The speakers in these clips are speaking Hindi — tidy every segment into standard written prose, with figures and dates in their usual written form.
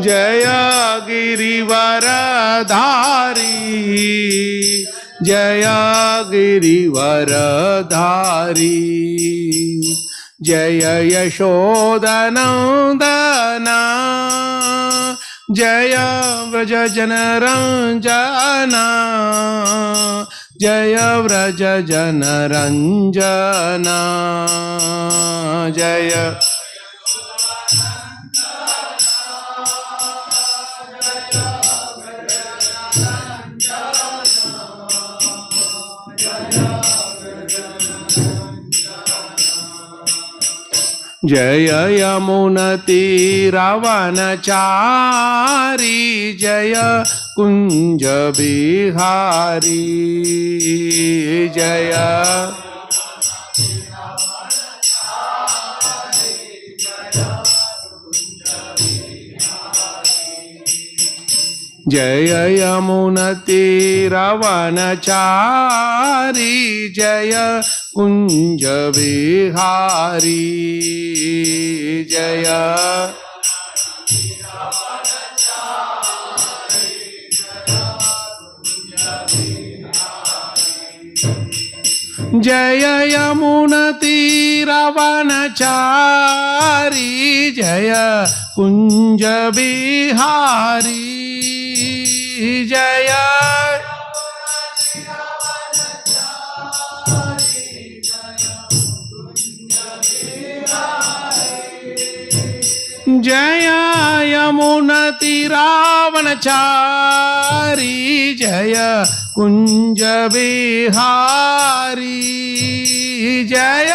जय गिरिवरधारी, जय गिरिवरधारी, जय यशोदनंदना, जय व्रजजनरंजना, जय व्रजजनरंजना, जय जय यमुनतीरवनचारी, जय कुंज बिहारी, जय जय यमुनतीरवनचारी, जय कुंज बिहारी, जय जय यमुनतीरवनचारी, जय कुंज बिहारी, जय जय यमुनतीरवनचारी, जय कुंज बिहारी, जय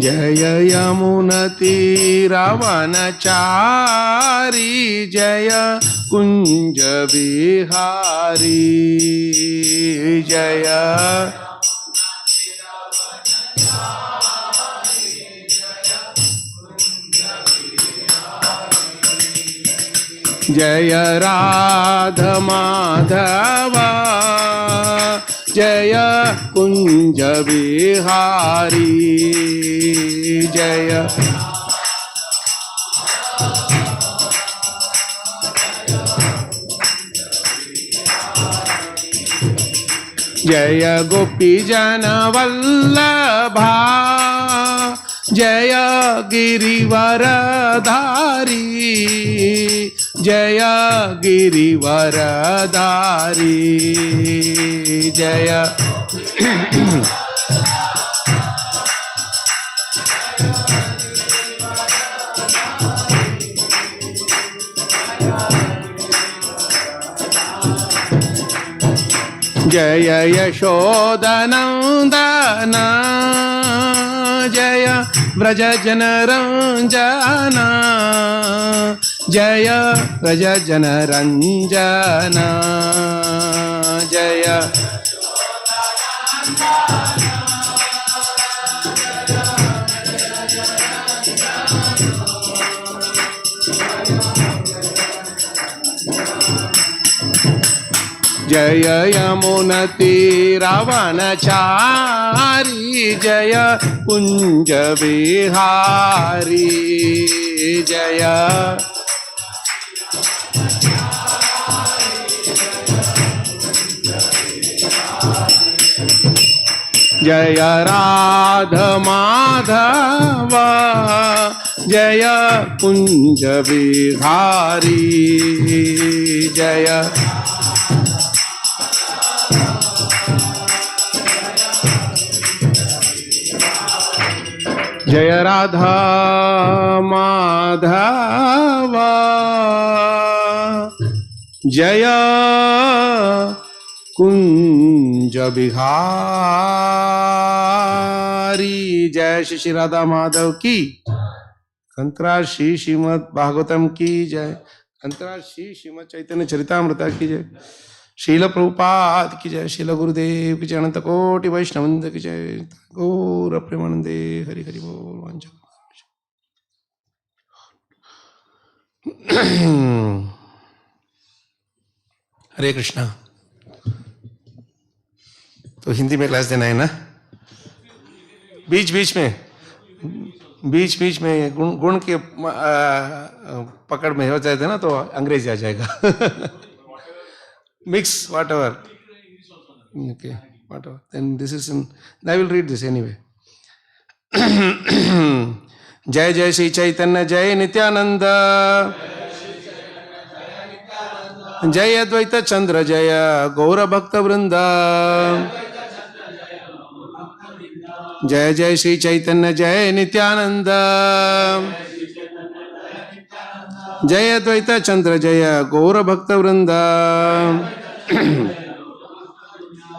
जय यमुनतीरवनचारी, जय कुंज बिहारी, जय जय राधा माधव, जय कुंज बिहारी, जय जय गोपी जन वल्लभा, जय गिरिवरधारी, जय गिरिवरधारी, जय जय यशोदनंदना, जय व्रजजनरंजना, जय व्रजजनरंजना, जय जय यमुनतीरवनचारी, जय कुंज बिहारी, जय जय राधा माधव, जय कुंज बिहारी जय जय राधा माधव जय कुंज बिहारी जय श्री राधा माधव की अंतरा श्री श्रीमद् भागवतम की जय अंतरा श्री श्रीमद् चैतन्य चरितामृता की जय शील प्रभुपाद की जय शील गुरुदेव की जय अनंत कोटि वैष्णवंद की जय गौर प्रेमानंदे हरि हरि बोल वांछा हरे कृष्णा। तो हिंदी में क्लास देना है ना, बीच बीच में गुण के पकड़ में हो जाए थे ना तो अंग्रेजी आ जाएगा। Mix whatever. Okay, whatever. Then this is in. I will read this anyway. जय जय श्री चैतन्य जय नित्यानंद जय अद्वैत चंद्र जय गौर भक्त वृंद जय जय श्री चैतन्य जय नित्यानंद जय अद्वैत चंद्र जय गौर भक्त वृंद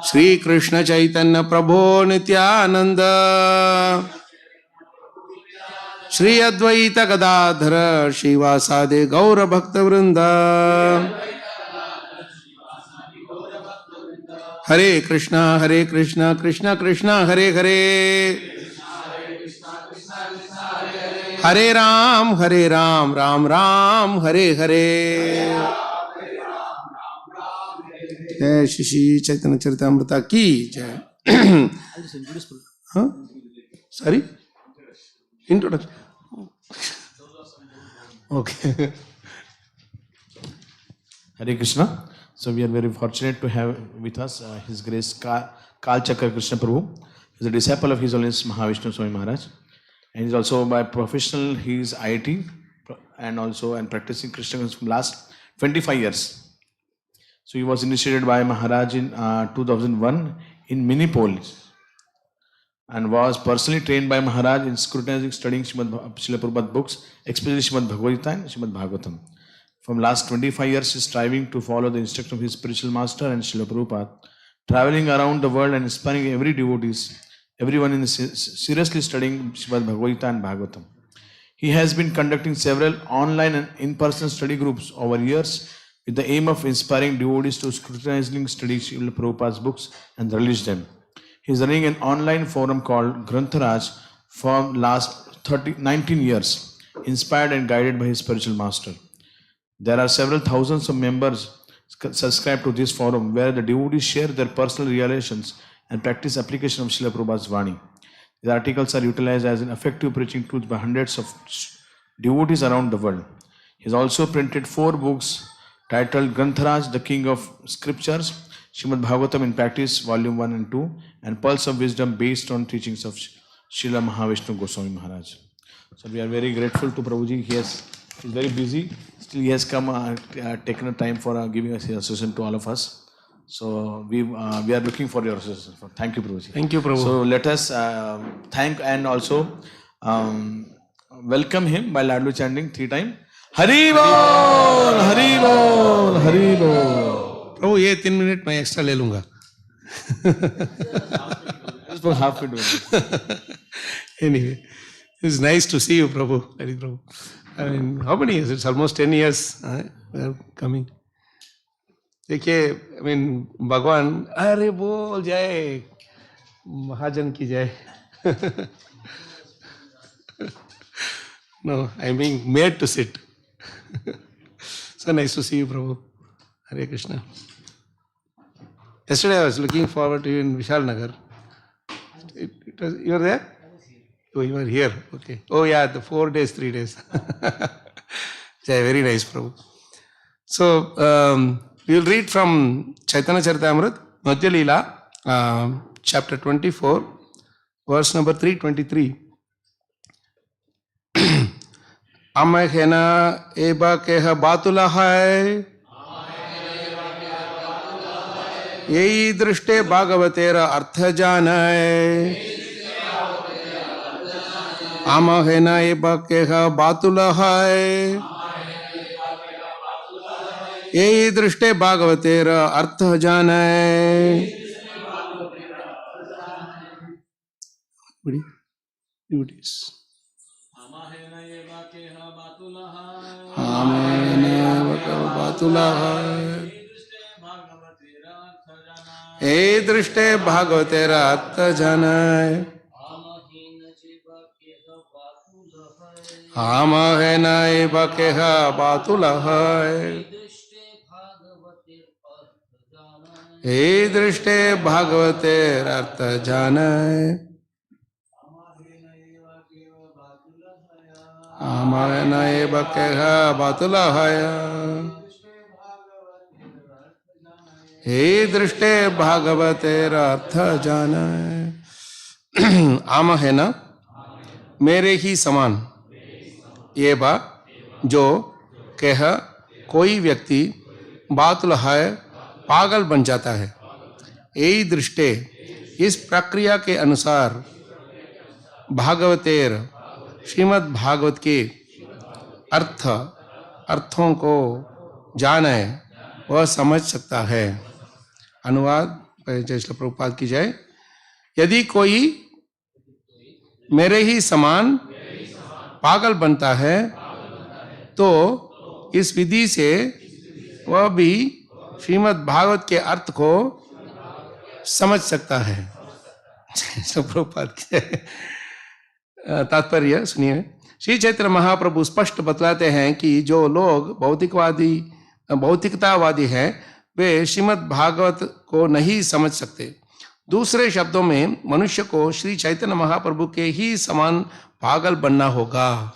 श्री कृष्ण चैतन्य प्रभो नित्यानंद श्री अद्वैत गदाधर श्रीवासादि गौर भक्त वृंद हरे कृष्णा कृष्णा कृष्णा हरे हरे हरे राम राम राम हरे हरे। जय श्री चैतन्य चरितामृता की जय। हाँ sorry introduction okay. Hare Krishna. So we are very fortunate to have with us His Grace Kal Chakra Krishna Prabhu. He is a disciple of His Holiness Mahavishnu Swami Maharaj, and he is also by professional. He is IIT and also and practicing Krishna consciousness from last 25 years. So he was initiated by Maharaj in 2001 in Minneapolis, and was personally trained by Maharaj in scrutinizing, studying Srila Prabhupada books, especially Srimad Bhagavad Gita and Srimad Bhagavatam. From last 25 years, he is striving to follow the instruction of his spiritual master and Srila Prabhupada, traveling around the world and inspiring every devotees, everyone in seriously studying Srimad Bhagavad Gita and Bhagavatam. He has been conducting several online and in-person study groups over years with the aim of inspiring devotees to scrutinizing study Srila Prabhupada's books and release them. He is running an online forum called Grantharaj for last 19 years, inspired and guided by his spiritual master. There are several thousands of members subscribed to this forum where the devotees share their personal realizations and practice application of Srila Prabhupada's Vani. These articles are utilized as an effective preaching tools by hundreds of devotees around the world. He has also printed 4 books titled Grantharaj, the King of Scriptures, Srimad Bhagavatam in Practice, Volume 1 and 2, and Pulse of Wisdom based on teachings of Srila Mahavishnu Goswami Maharaj. So we are very grateful to Prabhuji. He is very busy. Still he has come, taken a time for giving us his assistance to all of us. So we are looking for your assistance. Thank you, Prabhuji. Thank you, Prabhu. So let us thank and also welcome him by loudly chanting 3 times. Hari Bol, Hari Bol, Hari Bol. प्रभु ये 3 मिनट मैं एक्स्ट्रा ले लूंगा। Just for half a minute. Anyway, it's nice to see you, Prabhu. Hari Prabhu. I mean, how many years? It's almost 10 years. We are coming. देखिए, I mean, भगवान अरे बोल जाए महाजन की जाए। No, I'm being made to sit. So nice to see you, Prabhu. Hare Krishna. Yesterday I was looking forward to you in Vishal Nagar. You were there? Oh, you were here. Okay. Oh yeah, the 4 days, 3 days. Very nice, Prabhu. So we will read from Chaitanya Charitamrita, Madhya Leela, chapter 24, verse number 323. अमहेन एब केह बातुला है यही दृष्टे भागवतेर अर्थ जाने अमहेन एब केह बातुला है यही दृष्टे भागवतेर अर्थ जाने बातुला ए दृष्टे भागवतेर अर्थ जाने आमहेन एव केह बातुला ए दृष्टे भागवतेर अर्थ जाने आमहेन एव केह बातुला हे दृष्टे भागवतेर अर्थ जाने आमहेन मेरे ही समान ये बा जो कह कोई व्यक्ति बातुल है पागल बन जाता है यही दृष्टे इस प्रक्रिया के अनुसार भागवतेर श्रीमद् भागवत के अर्थों को जाने वह समझ सकता है। अनुवाद जय श्री प्रभुपाद की जय। यदि कोई मेरे ही समान पागल बनता है तो इस विधि से वह भी श्रीमद् भागवत के अर्थ को समझ सकता है। प्रभुपाद की तात्पर्य सुनिए। श्री चैतन्य महाप्रभु स्पष्ट बतलाते हैं कि जो लोग भौतिकतावादी हैं वे श्रीमद् भागवत को नहीं समझ सकते। दूसरे शब्दों में मनुष्य को श्री चैतन्य महाप्रभु के ही समान पागल बनना होगा।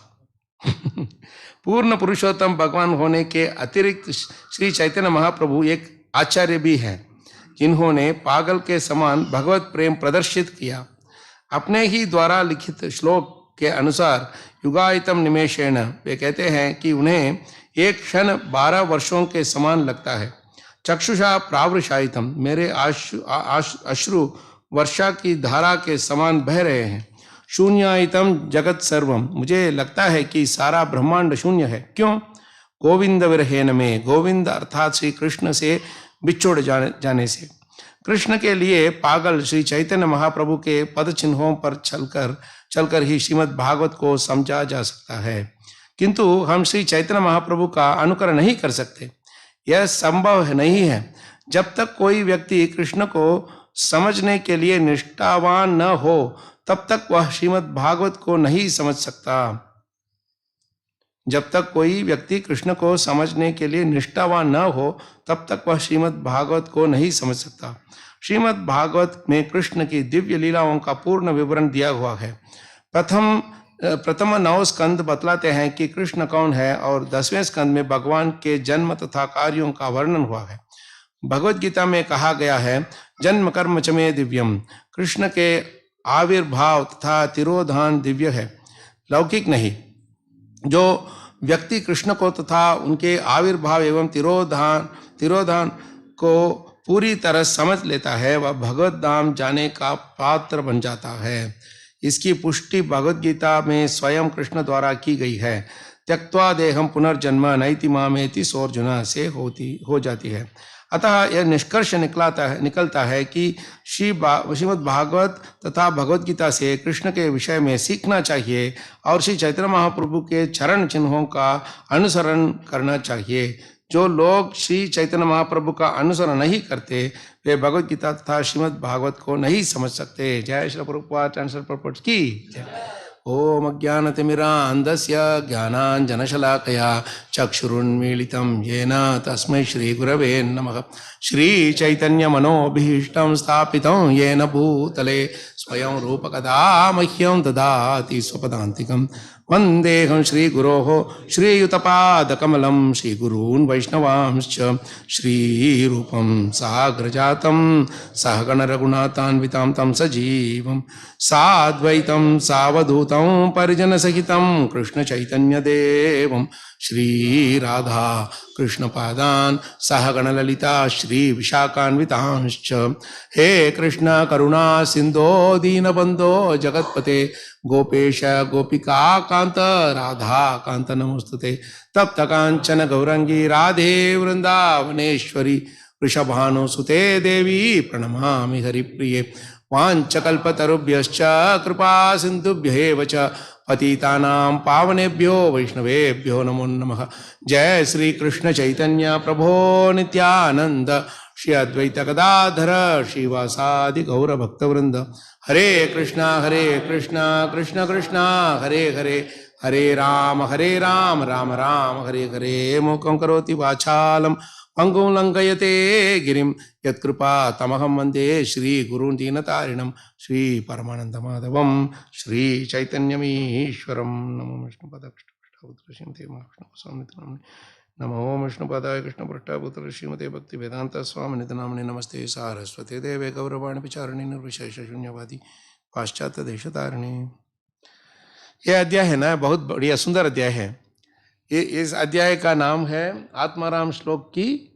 पूर्ण पुरुषोत्तम भगवान होने के अतिरिक्त श्री चैतन्य महाप्रभु एक आचार्य भी हैं जिन्होंने पागल के समान भगवत प्रेम प्रदर्शित किया। अपने ही द्वारा लिखित श्लोक के अनुसार युगायतम निमेषेण वे कहते हैं कि उन्हें एक क्षण 12 वर्षों के समान लगता है। चक्षुषा प्रावृषायितम मेरे अश्रु वर्षा की धारा के समान बह रहे हैं। शून्यायितम जगत सर्वम मुझे लगता है कि सारा ब्रह्मांड शून्य है। क्यों? गोविंद विरहेन में गोविंद अर्थात श्री कृष्ण से बिछोड़ जाने से। कृष्ण के लिए पागल श्री चैतन्य महाप्रभु के पद चिन्हों पर चलकर ही श्रीमद् भागवत को समझा जा सकता है, किंतु हम श्री चैतन्य महाप्रभु का अनुकरण नहीं कर सकते। यह संभव नहीं है। जब तक कोई व्यक्ति कृष्ण को समझने के लिए निष्ठावान न हो तब तक वह श्रीमद् भागवत को नहीं समझ सकता। जब तक कोई व्यक्ति कृष्ण को समझने के लिए निष्ठावान न हो तब तक वह श्रीमद् भागवत को नहीं समझ सकता। श्रीमद् भागवत में कृष्ण की दिव्य लीलाओं का पूर्ण विवरण दिया हुआ है। प्रथम 9 स्कंद बतलाते हैं कि कृष्ण कौन है और 10वें स्कंद में भगवान के जन्म तथा कार्यों का वर्णन हुआ है। भगवद गीता में कहा गया है जन्म कर्म च मे दिव्यम। कृष्ण के आविर्भाव तथा तिरोधान दिव्य है, लौकिक नहीं। जो व्यक्ति कृष्ण को तथा उनके आविर्भाव एवं तिरोधान को पूरी तरह समझ लेता है वह भगवत धाम जाने का पात्र बन जाता है। इसकी पुष्टि भगवद गीता में स्वयं कृष्ण द्वारा की गई है। त्यक्त्वा देहम पुनर्जन्म नैति मामेति सोर्जुना से हो जाती है। अतः यह निष्कर्ष निकलता है कि श्रीमद् भागवत तथा भगवद गीता से कृष्ण के विषय में सीखना चाहिए और श्री चैतन्य महाप्रभु के चरण चिन्हों का अनुसरण करना चाहिए। जो लोग श्री चैतन्य महाप्रभु का अनुसरण नहीं करते वे भगवद गीता तथा श्रीमद् भागवत को नहीं समझ सकते। जय श्री प्रभुपाद ट्रांसलेटर प्रॉपर्टी की जय। ओम अज्ञानतिमिरान्धस्य ज्ञानाञ्जनशलाकया चक्षुरुन्मीलितं येन तस्मै श्रीगुरवे नमः। श्रीचैतन्यमनोभीष्टं स्थापितं येन भूतले स्वयं रूपकदा मह्यं ददाति स्वपदान्तिकं। वन्देऽहं श्रीगुरोः श्रीयुतपादकमलं श्रीगुरून् वैष्णवांश्च श्रीरूपं साग्रजातं सहगणरघुनाथान्वितां तं सजीवं साद्वैतं सावधूतं परिजनसहितं कृष्णचैतन्यदेवं श्रीराधा कृष्णपादान् सहगणललिता श्रीविशाखान्वितांश्च हे कृष्ण करुणा सिन्धो दीनबन्धो जगत्पते गोपेश गोपिका कांत राधा कांत नमोस्तुते तप्त कांचन गौरंगी राधे वृंदावनेश्वरी वृषभानुसुते देवी प्रणमामि हरिप्रिये वाञ्छकल्पतरुभ्यश्च कृपा सिन्धुभ्येव च पतितानां पावनेभ्यो वैष्णवेभ्यो नमो नमः। जय श्री कृष्ण चैतन्य प्रभो नित्यानंद श्री अद्वैत गदाधर श्रीवासादि गौर भक्तवृंद। हरे कृष्णा कृष्ण कृष्णा हरे हरे हरे राम राम राम हरे हरे। मूकं करोति वाचालं पंगुं लंघयते गिरिं यत्कृपा तमहं वन्दे श्रीगुरून् दीनतारिणं श्री परमानन्दमाधवं श्री चैतन्यमीश्वरं। नमो विष्णुपदाय कृष्णपृष्ठाय श्रीमते महाविष्णुस्वामिनिति नाम्ने नमो विष्णुपदाय कृष्णपृष्ठाय श्रीमते भक्तिवेदांत स्वामिनिति नाम्ने नमस्ते सारस्वते देवे गौरवाणी विचारिणी निर्विशेष शून्यवादी पाश्चात्य देशतारिणी। ये अध्याय है ना, बहुत बढ़िया सुंदर अध्याय है। ये इस अध्याय का नाम है आत्माराम श्लोक की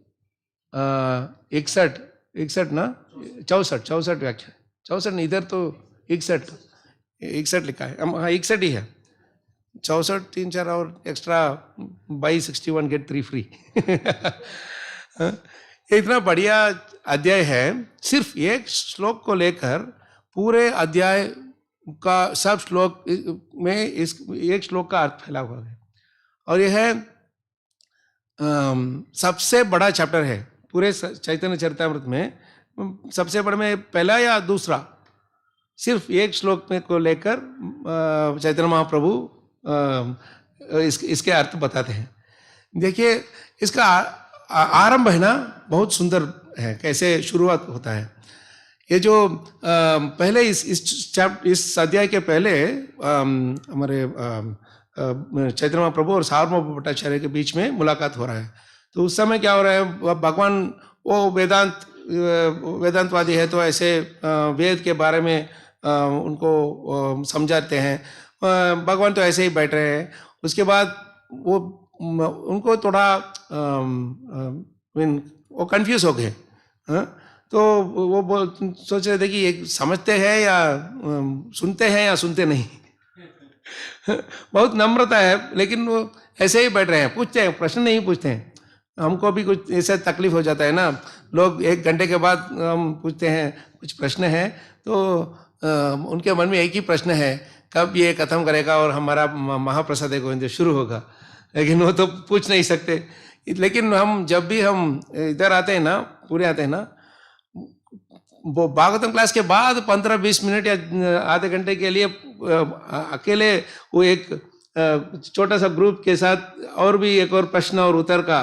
61 ना 64 व्याख्या। 64 नहीं, इधर तो 61 लिखा है। हाँ 61 ही है। 64 3 4 और एक्स्ट्रा बाई 61 गेट 3 फ्री। ये इतना बढ़िया अध्याय है। सिर्फ एक श्लोक को लेकर पूरे अध्याय का सब श्लोक में इस एक श्लोक का अर्थ फैला हुआ है। और यह है सबसे बड़ा चैप्टर है पूरे चैतन्य चरितामृत में। सबसे बड़ा में पहला या दूसरा, सिर्फ एक श्लोक में को लेकर चैतन्य महाप्रभु इसके अर्थ बताते हैं। देखिए इसका आरंभ है ना, बहुत सुंदर है। कैसे शुरुआत होता है ये जो पहले इस अध्याय के पहले हमारे चैतन्य महाप्रभु और सार्वभौम भट्टाचार्य के बीच में मुलाकात हो रहा है। तो उस समय क्या हो रहा है, भगवान वो वेदांतवादी है, तो ऐसे वेद के बारे में उनको समझाते हैं। भगवान तो ऐसे ही बैठ रहे हैं। उसके बाद वो उनको थोड़ा वो कंफ्यूज हो गए। तो वो सोच रहे थे कि ये समझते हैं या सुनते हैं या सुनते नहीं। बहुत नम्रता है, लेकिन वो ऐसे ही बैठ रहे हैं, पूछते हैं, प्रश्न नहीं पूछते हैं। हमको भी कुछ ऐसा तकलीफ हो जाता है ना, लोग 1 घंटे के बाद हम पूछते हैं कुछ प्रश्न है, तो उनके मन में एक ही प्रश्न है, कब ये खत्म करेगा और हमारा महाप्रसाद गोविंद शुरू होगा। लेकिन वो तो पूछ नहीं सकते। लेकिन हम जब भी हम इधर आते हैं ना, पूरे आते हैं ना, वो भागवतम क्लास के बाद 15-20 मिनट या आधे घंटे के लिए अकेले वो एक छोटा सा ग्रुप के साथ और भी एक और प्रश्न और उत्तर का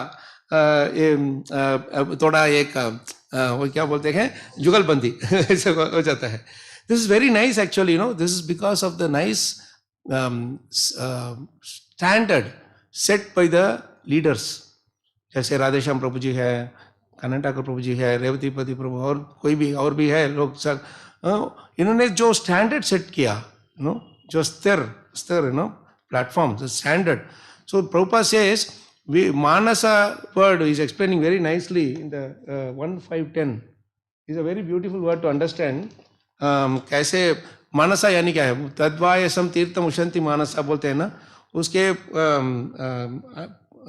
थोड़ा एक वो क्या बोलते हैं, जुगलबंदी ऐसे हो जाता है। This is very nice actually, you know, this is because of the nice standard set by the leaders. जैसे राधेश्याम प्रभु जी है, कन्हैया ठाकुर प्रभु जी है, रेवतीपति प्रभु और कोई भी और भी है लोग सब, इन्होंने जो स्टैंडर्ड सेट किया, यू नो, जो स्थिर you know platform, the standard. So Prabhupada says Manasa word is explaining very nicely in the 1.5.10 is a very beautiful word to understand. कैसे मानसा यानी क्या है, तद्वायसम तीर्थम उशंति मानसा बोलते हैं ना, उसके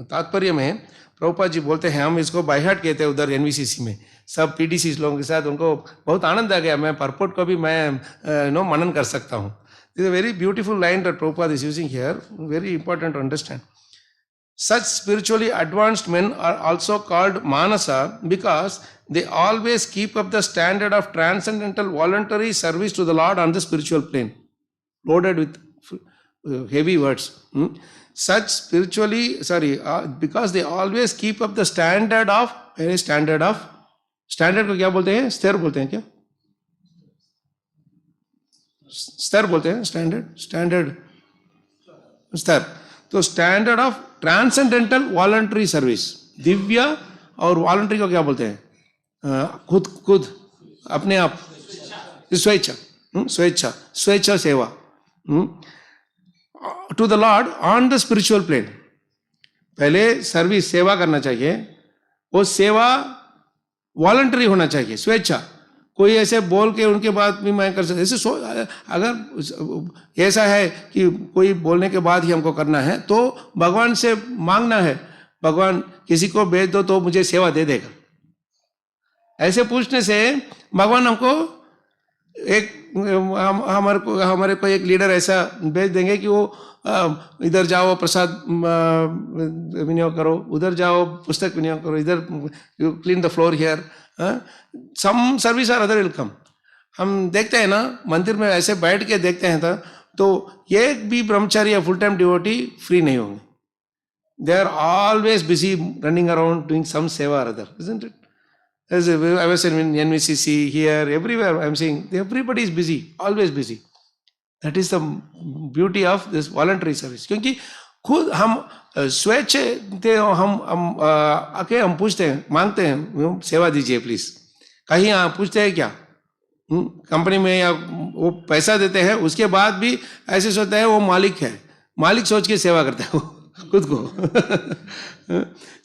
तात्पर्य में प्रभुपाद जी बोलते हैं, हम इसको बायहार्ट कहते हैं उधर एनवीसीसी में, सब पीडीसी लोगों के साथ उनको बहुत आनंद आ गया। मैं परपोर्ट को भी मैं नो मनन कर सकता हूँ। This is a very beautiful line that Prabhupada is using here, very important to understand. Such spiritually advanced men are also called Manasa because they always keep up the standard of transcendental voluntary service to the Lord on the spiritual plane. Loaded with heavy words. Such spiritually, because they always keep up the standard of, standard को क्या बोलते हैं, स्तर बोलते हैं क्या, स्तर बोलते हैं, standard, स्तर। तो standard of transcendental voluntary service, Divya और वॉलंटरी को क्या बोलते हैं? खुद खुद अपने आप, स्वेच्छा, स्वेच्छा सेवा to the lord on the spiritual plane. पहले सर्विस, सेवा करना चाहिए, वो सेवा वॉलंटरी होना चाहिए, स्वेच्छा। कोई ऐसे बोल के उनके बाद भी मैं कर सकता, ऐसे अगर ऐसा है कि कोई बोलने के बाद ही हमको करना है तो भगवान से मांगना है, भगवान किसी को भेज दो तो मुझे सेवा दे देगा। ऐसे पूछने से भगवान हमको हमारे को एक लीडर ऐसा भेज देंगे कि वो इधर जाओ प्रसाद विनियोग करो, उधर जाओ पुस्तक विनियोग करो, इधर you clean the floor here, some service or other will come. हम देखते हैं ना मंदिर में ऐसे बैठ के देखते हैं तो एक भी ब्रह्मचारी या फुल टाइम डिवोटी फ्री नहीं होंगे। They are always busy running around doing some सेवा और other, isn't it? As I was in NVCC, here, everywhere I'm seeing everybody is busy, always busy. That is the beauty of this voluntary service. क्योंकि खुद हम स्वेच्छ थे, हम आके हम पूछते हैं, मांगते हैं सेवा दीजिए प्लीज। कहीं पूछते हैं क्या? कंपनी में या वो पैसा देते हैं, उसके बाद भी ऐसे सोचता है वो मालिक है, मालिक सोच के सेवा करता है वो खुद को।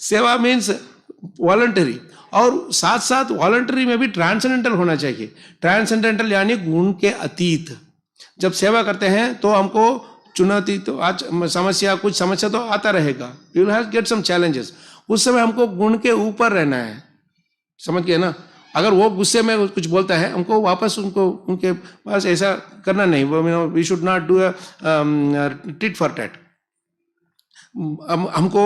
सेवा मीन्स वॉलंटरी, और साथ साथ वॉलंटरी में भी ट्रांसेंडेंटल होना चाहिए। ट्रांसेंडेंटल यानी गुण के अतीत। जब सेवा करते हैं तो हमको चुनौती तो आज कुछ समस्या तो आता रहेगा, you will have get some challenges. उस समय हमको गुण के ऊपर रहना है, समझ गए ना? अगर वो गुस्से में कुछ बोलता है, हमको वापस उनके पास ऐसा करना नहीं, we should not do tit for tat. हमको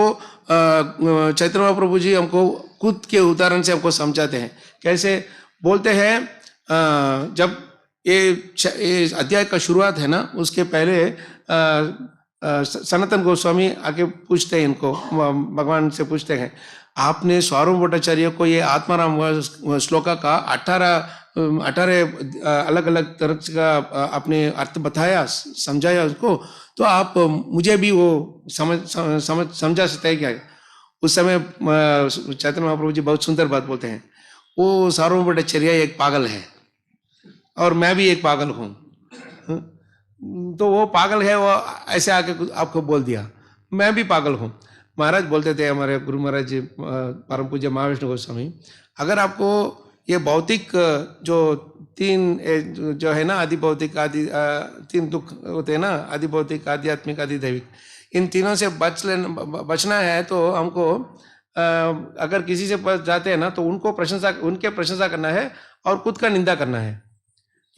चैतन्य महाप्रभु जी हमको खुद के उदाहरण से हमको समझाते हैं। कैसे बोलते हैं, जब ये अध्याय का शुरुआत है ना, उसके पहले सनातन गोस्वामी आके पूछते हैं इनको, भगवान से पूछते हैं, आपने सार्वभौम भट्टाचार्य को ये आत्माराम श्लोका का 18 अलग अलग तरह का अपने अर्थ बताया, समझाया उसको, तो आप मुझे भी वो समझा सकते हैं क्या? उस समय चैतन्य महाप्रभु जी बहुत सुंदर बात बोलते हैं, वो सार्वभौम भट्टाचार्य एक पागल है और मैं भी एक पागल हूँ। तो वो पागल है, वो ऐसे आके आपको बोल दिया, मैं भी पागल हूँ। महाराज बोलते थे, हमारे गुरु महाराज जी परम पूज्य महाविष्णु गोस्वामी, अगर आपको ये भौतिक जो तीन जो है ना, आदि भौतिक, आदि तीन दुख होते हैं ना, आदि भौतिक, आध्यात्मिक, आदि दैविक, इन तीनों से बचना है तो हमको अगर किसी से पास जाते हैं ना तो उनके प्रशंसा करना है और खुद का निंदा करना है।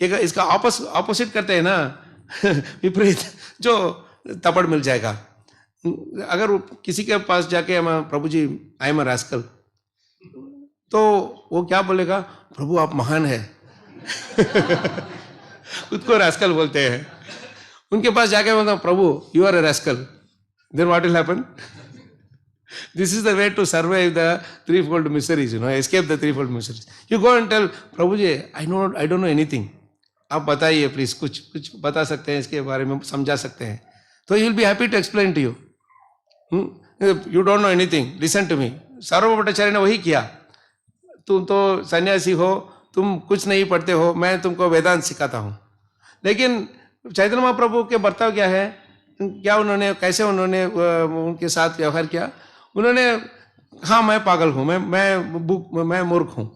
इसका ऑपोजिट करते हैं ना विपरीत, जो तपड़ मिल जाएगा। अगर किसी के पास जाके हम प्रभु जी आई एम अ रास्कल, तो वो क्या बोलेगा? प्रभु आप महान है। खुद को रास्कल बोलते हैं। उनके पास जाके बोलता प्रभु you are a rascal, then what will happen? This is the way to survive the threefold miseries, escape the threefold miseries. You go and tell Prabhu ji I don't know anything. आप बताइए प्लीज, कुछ बता सकते हैं इसके बारे में, समझा सकते हैं, तो he will be happy to explain to you. You don't know anything, listen to me. सार्वभौम भट्टाचार्य ने वही किया। तुम तो सन्यासी हो, तुम कुछ नहीं पढ़ते हो, मैं तुमको वेदांत सिखाता हूँ। लेकिन चैतन्य महाप्रभु के बर्ताव क्या है, क्या उन्होंने, कैसे उन्होंने उनके साथ व्यवहार किया? उन्होंने, हाँ मैं पागल हूँ, मैं मूर्ख हूँ।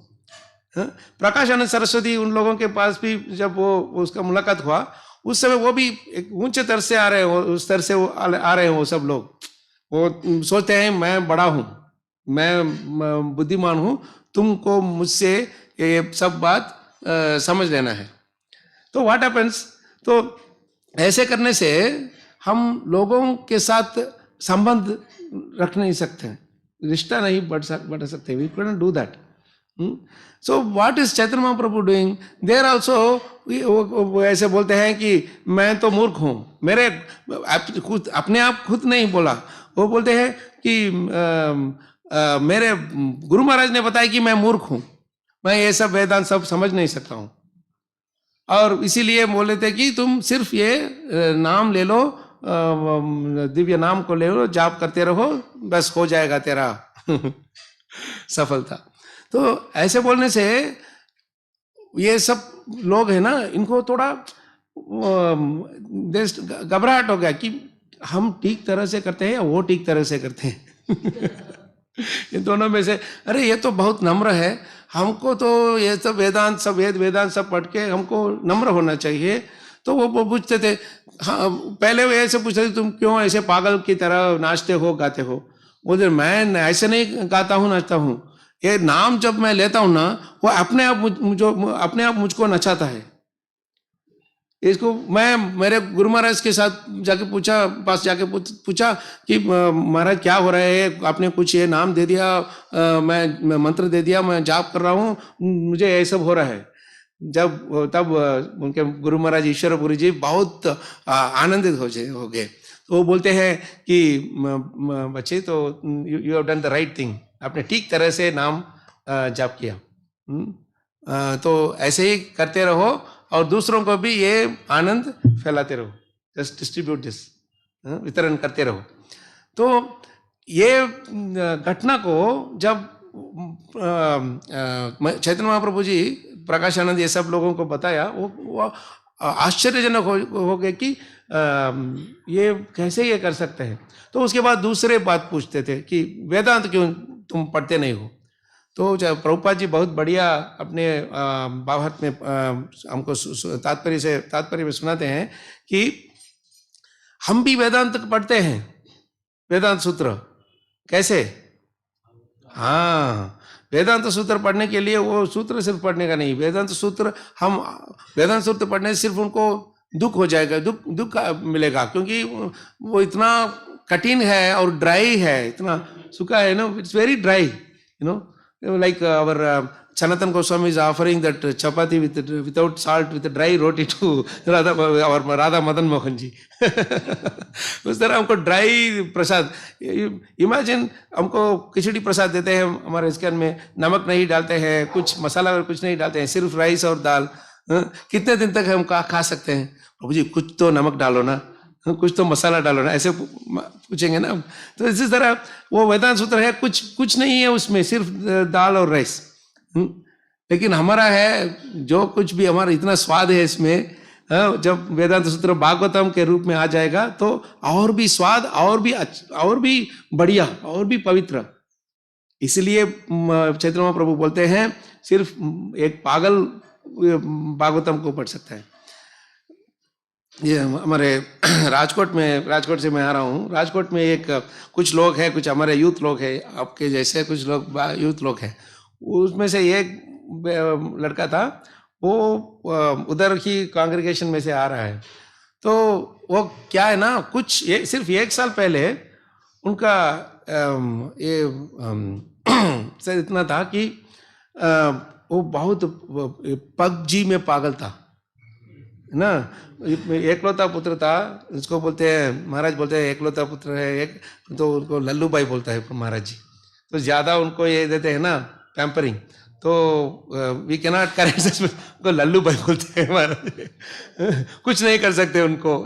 प्रकाशानंद सरस्वती उन लोगों के पास भी जब वो उसका मुलाकात हुआ, उस समय वो भी एक ऊंचे तर से आ रहे हो, उस तर से वो आ रहे हैं वो सब लोग। वो सोचते हैं मैं बड़ा हूँ, मैं बुद्धिमान हूँ, तुमको मुझसे ये सब बात समझ लेना है। तो व्हाट हैपेंस? तो ऐसे करने से हम लोगों के साथ संबंध रख नहीं सकते, रिश्ता नहीं बढ़ा सकते। We can do that. So what is Chaitanya Mahaprabhu doing? There also ऐसे बोलते हैं कि मैं तो मूर्ख हूँ, मेरे अपने आप खुद नहीं बोला, वो बोलते हैं कि मेरे गुरु महाराज ने बताया कि मैं मूर्ख हूँ, मैं ये सब वेदांत सब समझ नहीं सकता हूँ। और इसीलिए बोले थे कि तुम सिर्फ ये नाम ले लो दिव्य नाम को ले लो, जाप करते रहो, बस हो जाएगा तेरा सफलता। तो ऐसे बोलने से ये सब लोग है ना, इनको थोड़ा घबराहट हो गया कि हम ठीक तरह से करते हैं या वो ठीक तरह से करते हैं। इन दोनों में से, अरे ये तो बहुत नम्र है, हमको तो ये सब वेदांत सब वेदांत सब पढ़ के हमको नम्र होना चाहिए। तो वो पूछते थे, हाँ पहले वो ऐसे पूछते थे, तुम क्यों ऐसे पागल की तरह नाचते हो गाते हो? बोलते मैं ऐसे नहीं गाता हूँ नाचता हूँ, ये नाम जब मैं लेता हूँ ना, वो अपने आप मुझको नचाता है। इसको मैं मेरे गुरु महाराज के साथ जाके पास जाके पूछा कि महाराज क्या हो रहा है, आपने कुछ ये नाम दे दिया, मैं मंत्र दे दिया, मैं जाप कर रहा हूँ, मुझे ये सब हो रहा है। तब उनके गुरु महाराज ईश्वरपुरी जी बहुत आनंदित हो गए। तो वो बोलते हैं कि बच्चे तो you have done the right thing, आपने ठीक तरह से नाम जाप किया। तो ऐसे ही करते रहो और दूसरों को भी ये आनंद फैलाते रहो, जस्ट डिस्ट्रीब्यूट दिस, वितरण करते रहो। तो ये घटना को जब चैतन्य महाप्रभु जी, प्रकाशानंद ये सब लोगों को बताया, वो आश्चर्यजनक हो गए कि ये कैसे ये कर सकते हैं। तो उसके बाद दूसरे बात पूछते थे कि वेदांत क्यों तुम पढ़ते नहीं हो? तो प्रभुपाद जी बहुत बढ़िया अपने भावार्थ में हमको तात्पर्य में सुनाते हैं कि हम भी वेदांत पढ़ते हैं, वेदांत सूत्र। कैसे? हाँ, वेदांत सूत्र पढ़ने के लिए वो सूत्र सिर्फ पढ़ने का नहीं, वेदांत सूत्र पढ़ने से सिर्फ उनको दुख हो जाएगा, दुख मिलेगा, क्योंकि वो इतना कठिन है और ड्राई है, इतना सूखा है ना, it's very dry, you know, like our Sanatan Goswami is offering that chapati without salt with a dry roti to Radha Madan Mohan ji. उस तरह हमको ड्राई प्रसाद, इमेजिन हमको खिचड़ी प्रसाद देते हैं हमारे स्कैन में, नमक नहीं डालते हैं, कुछ मसाला और कुछ नहीं डालते हैं, सिर्फ राइस और दाल, कितने दिन तक हम खा सकते हैं? प्रभु जी कुछ तो नमक डालो ना, कुछ तो मसाला डालो ना, ऐसे पूछेंगे ना। तो इसी तरह वो वेदांत सूत्र है, कुछ नहीं है उसमें, सिर्फ दाल और राइस। लेकिन हमारा है जो कुछ भी, हमारा इतना स्वाद है इसमें, जब वेदांत सूत्र भागवतम के रूप में आ जाएगा तो और भी स्वाद, और भी बढ़िया, और भी पवित्र। इसलिए चैतन्य महाप्रभु बोलते हैं सिर्फ एक पागल भागवतम को पढ़ सकता है। ये हमारे राजकोट से मैं आ रहा हूँ। राजकोट में कुछ लोग हैं, कुछ हमारे यूथ लोग हैं, आपके जैसे कुछ लोग यूथ लोग हैं। उसमें से एक लड़का था, वो उधर ही कांग्रेगेशन में से आ रहा है। तो वो क्या है ना, सिर्फ 1 साल पहले उनका ये इतना था कि वो बहुत पबजी में पागल था ना। एकलौता पुत्र था, उसको बोलते हैं, महाराज बोलते हैं एकलौता पुत्र है एक, तो उनको लल्लू भाई बोलता है महाराज जी। तो ज़्यादा उनको ये देते हैं ना पैम्परिंग, तो वी कैन नॉट करेक्ट, उनको लल्लू भाई बोलते हैं महाराज। कुछ नहीं कर सकते उनको,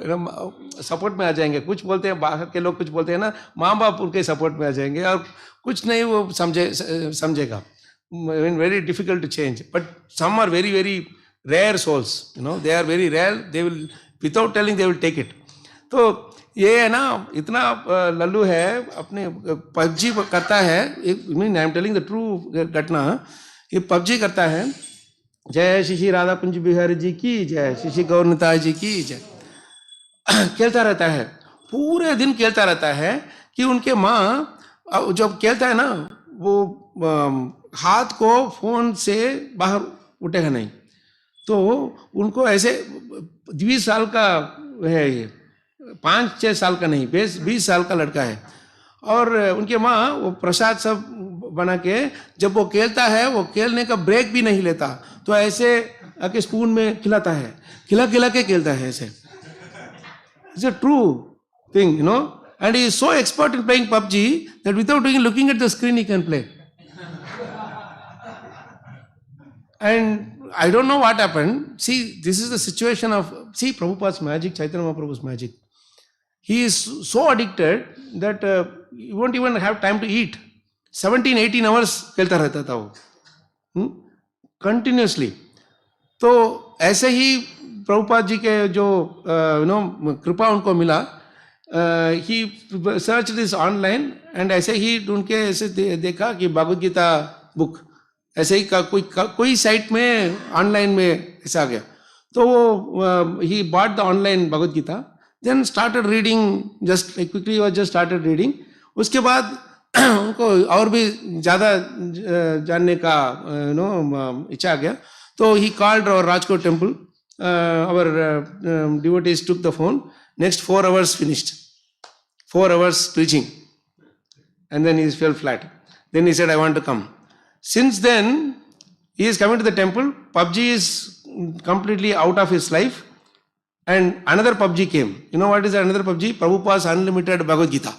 सपोर्ट में आ जाएंगे। कुछ बोलते हैं बाहर के लोग, कुछ बोलते हैं ना माँ बाप उनके सपोर्ट में आ जाएंगे, और कुछ नहीं वो समझेगा। Very difficult to change, but some are very very rare souls, they are very rare, they will, without telling they will take it. तो ये है ना, इतना लल्लू है, अपने पबजी करता है, I am telling the true घटना, ये पबजी करता है। जय श्री राधा कुंज बिहारी जी की जय, श्री गौरनिताय जी की जय। खेलता रहता है, पूरे दिन खेलता रहता है कि उनके माँ जब खेलता है ना, वो हाथ को फोन से बाहर उठेगा नहीं। तो उनको ऐसे 20 साल का है, ये 5-6 साल का नहीं, 20 साल का लड़का है। और उनके माँ वो प्रसाद सब बना के, जब वो खेलता है, वो खेलने का ब्रेक भी नहीं लेता, तो ऐसे आके स्पून में खिलाता है, खिला के खेलता है ऐसे। It's a true thing, and he is so expert in playing PUBG that without looking at the screen he can play. And I don't know what happened. See, this is the situation of, Prabhupada's magic, Chaitanya Mahaprabhu's magic. he is so addicted that he won't even have time to eat. 17-18 hours खेलता रहता था वो कंटिन्यूसली. तो ऐसे ही प्रभुपाद जी के जो कृपा उनको मिला, ही सर्च दिस ऑनलाइन एंड ऐसे ही ढूंढ के ऐसे देखा कि भागवत गीता बुक ऐसे ही कोई साइट में ऑनलाइन में ऐसा आ गया. तो वो ही bought the online Bhagavad Gita, then started reading, just quickly और जस्ट स्टार्टेड रीडिंग. उसके बाद उनको और भी ज़्यादा जानने का इच्छा आ गया. तो he called our Rajkot temple, our devotees took the phone. Next 4 hours finished, 4 hours preaching, and then he fell flat. Then he said, I want to come. Since then he is coming to the temple. PUBG is completely out of his life, and another PUBG came. You know what is another PUBG? Prabhupada's Unlimited Bhagavad Gita.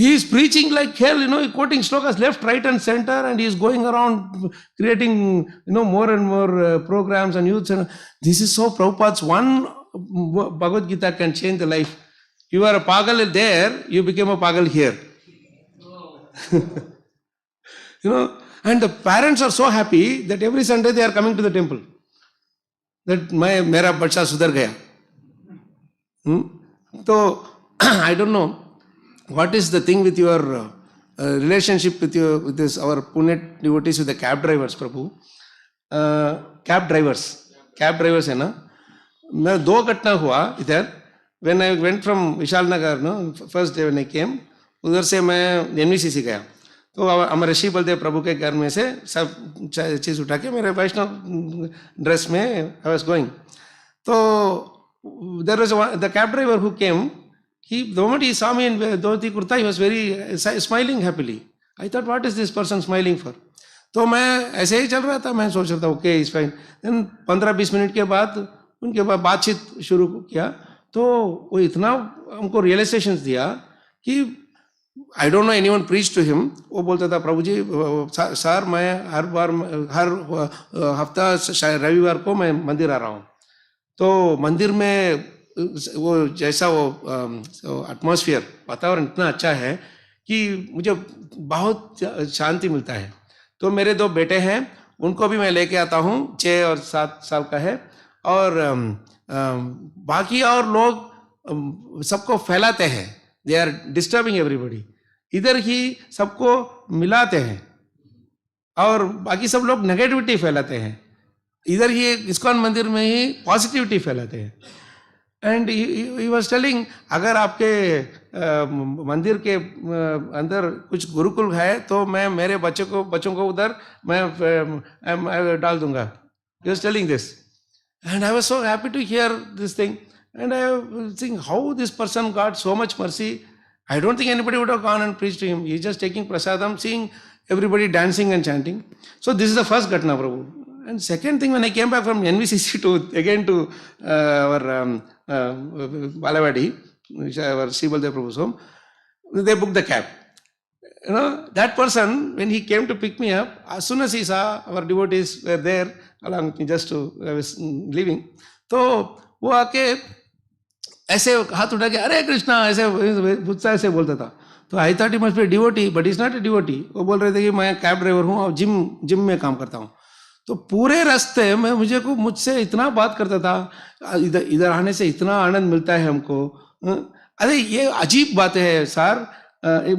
He is preaching like hell, quoting slokas left, right and center, and he is going around creating, more and more programs and youths. And this is so Prabhupada's one Bhagavad Gita can change the life. You are a pagal there, you became a pagal here. And the parents are so happy that every Sunday they are coming to the temple. That mera bacha sudhar gaya. So I don't know what is the thing with your relationship with this our Pune devotees with the cab drivers, Prabhu. Cab drivers है ना. मैं 2 घटना हुआ इधर. When I went from Vishal Nagar, first day when I came, उधर से मैं NVCC गया. तो हमारे श्री बलदेव प्रभु के घर में से सब चीज़ उठा के मेरे वैष्णव ड्रेस में आई वाज गोइंग. तो there was the cab driver who came. The moment he saw me in dhoti kurta, he was very smiling happily. I thought, what is this person smiling for? तो मैं ऐसे ही चल रहा था. मैं सोच रहा था okay is fine. Then 15-20 minute के बाद उनके बाद बातचीत शुरू किया. तो वो इतना हमको रियलाइजेशन दिया कि I don't know anyone preach to him. वो बोलता था, प्रभु जी सर मैं हर हफ्ता रविवार को मैं मंदिर आ रहा हूँ. तो मंदिर में वो जैसा वो एटमॉस्फेयर वातावरण इतना अच्छा है कि मुझे बहुत शांति मिलता है. तो मेरे 2 बेटे हैं, उनको भी मैं लेके आता हूँ. 6 और 7 साल का है. और बाकी और लोग सबको फैलाते हैं. They are disturbing everybody. इधर ही सबको मिलाते हैं और बाकी सब लोग नेगेटिविटी फैलाते हैं. इधर ही इस्कॉन मंदिर में ही पॉजिटिविटी फैलाते हैं. एंड ही वाज टेलिंग, अगर आपके मंदिर के अंदर कुछ गुरुकुल है तो मैं मेरे बच्चों को उधर मैं डाल दूंगा. He was telling this and I was so happy to hear this thing. And I think how this person got so much mercy. I don't think anybody would have gone and preached to him. He's just taking prasadam, seeing everybody dancing and chanting. So this is the first Ghatna, Prabhu. And second thing, when I came back from NVCC to our Balawadi, which is our Sri Baldev Prabhu's home, they booked the cab. That person, when he came to pick me up, as soon as he saw our devotees were there along with me, I was leaving. तो वो आके ऐसे हाथ उठा के अरे कृष्णा ऐसे उत्साह से बोलता था. तो I thought he must be devotee, but is not a devotee. वो बोल रहे थे कि मैं कैब ड्राइवर हूँ और जिम में काम करता हूँ. तो पूरे रास्ते में मुझसे इतना बात करता था, इधर आने से इतना आनंद मिलता है हमको. अरे ये अजीब बात है सर,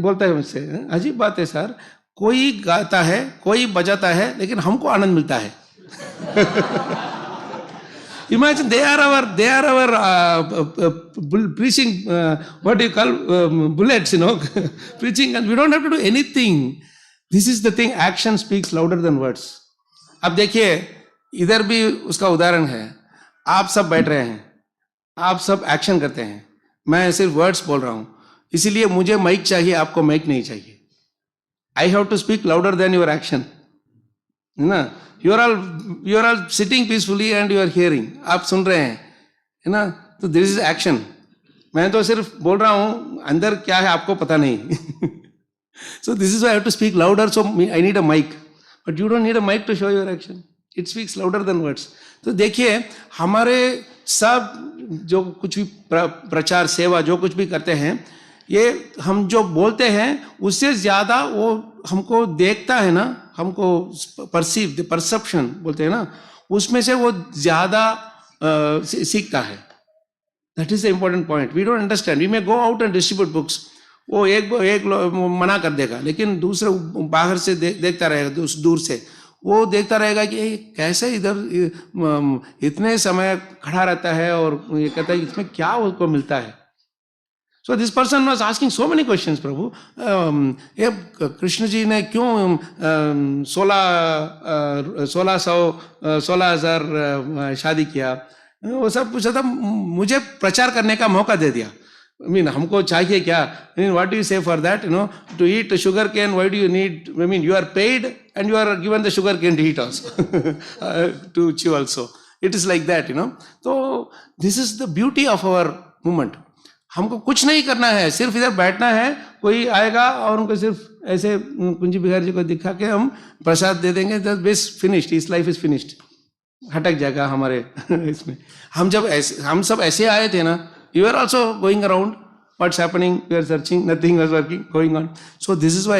बोलता है मुझसे, अजीब बात है सर, कोई गाता है कोई बजाता है लेकिन हमको आनंद मिलता है. Imagine they are our preaching, what do you call, bullets, preaching, and we don't have to do anything. This is the thing, action speaks louder than words. अब देखिए इधर भी उसका उदाहरण है. आप सब बैठ रहे हैं, आप सब एक्शन करते हैं, मैं सिर्फ वर्ड्स बोल रहा हूँ. इसीलिए मुझे माइक चाहिए, आपको माइक नहीं चाहिए. I have to speak louder than your action. है ना. You are all sitting peacefully and you are hearing. आप सुन रहे हैं, है ना. तो this is action. मैं तो सिर्फ बोल रहा हूँ, अंदर क्या है आपको पता नहीं. So this is why I have to speak louder. So I need a mic. But you don't need a mic to show your action. It speaks louder than words. तो देखिए हमारे सब जो कुछ भी प्रचार सेवा जो कुछ भी करते हैं, ये हम जो बोलते हैं उससे ज़्यादा वो हमको देखता है ना, हमको परसीव परसेप्शन बोलते हैं ना, उसमें से वो ज़्यादा सीखता है। That is the important point. We don't understand, we may go out and distribute books, वो एक मना कर देगा, लेकिन दूसरे बाहर से देखता रहेगा, दूर से वो देखता रहेगा कि ये कैसे इधर इतने समय खड़ा रहता है और ये कहता है इसमें क्या उसको मिलता है। So this person was asking so many questions, प्रभु ये कृष्ण जी ने क्यों 16,000 शादी किया, वो सब पूछा था, मुझे प्रचार करने का मौका दे दिया। I mean, हमको चाहिए क्या? I mean, what do you say for that? To eat sugar cane, why do you need? I mean, you are paid and you are given the sugar cane to eat also, to chew also. It is like that, So this is the beauty of our movement. हमको कुछ नहीं करना है, सिर्फ इधर बैठना है, कोई आएगा और उनको सिर्फ ऐसे कुंजी बिहारी जी को दिखा के हम प्रसाद दे देंगे, बस फिनिश्ड, इस लाइफ इज फिनिश्ड, हटक जाएगा हमारे इसमें। हम सब ऐसे आए थे ना, you are also going around, what's happening, you are searching, nothing was working, going on. So this is why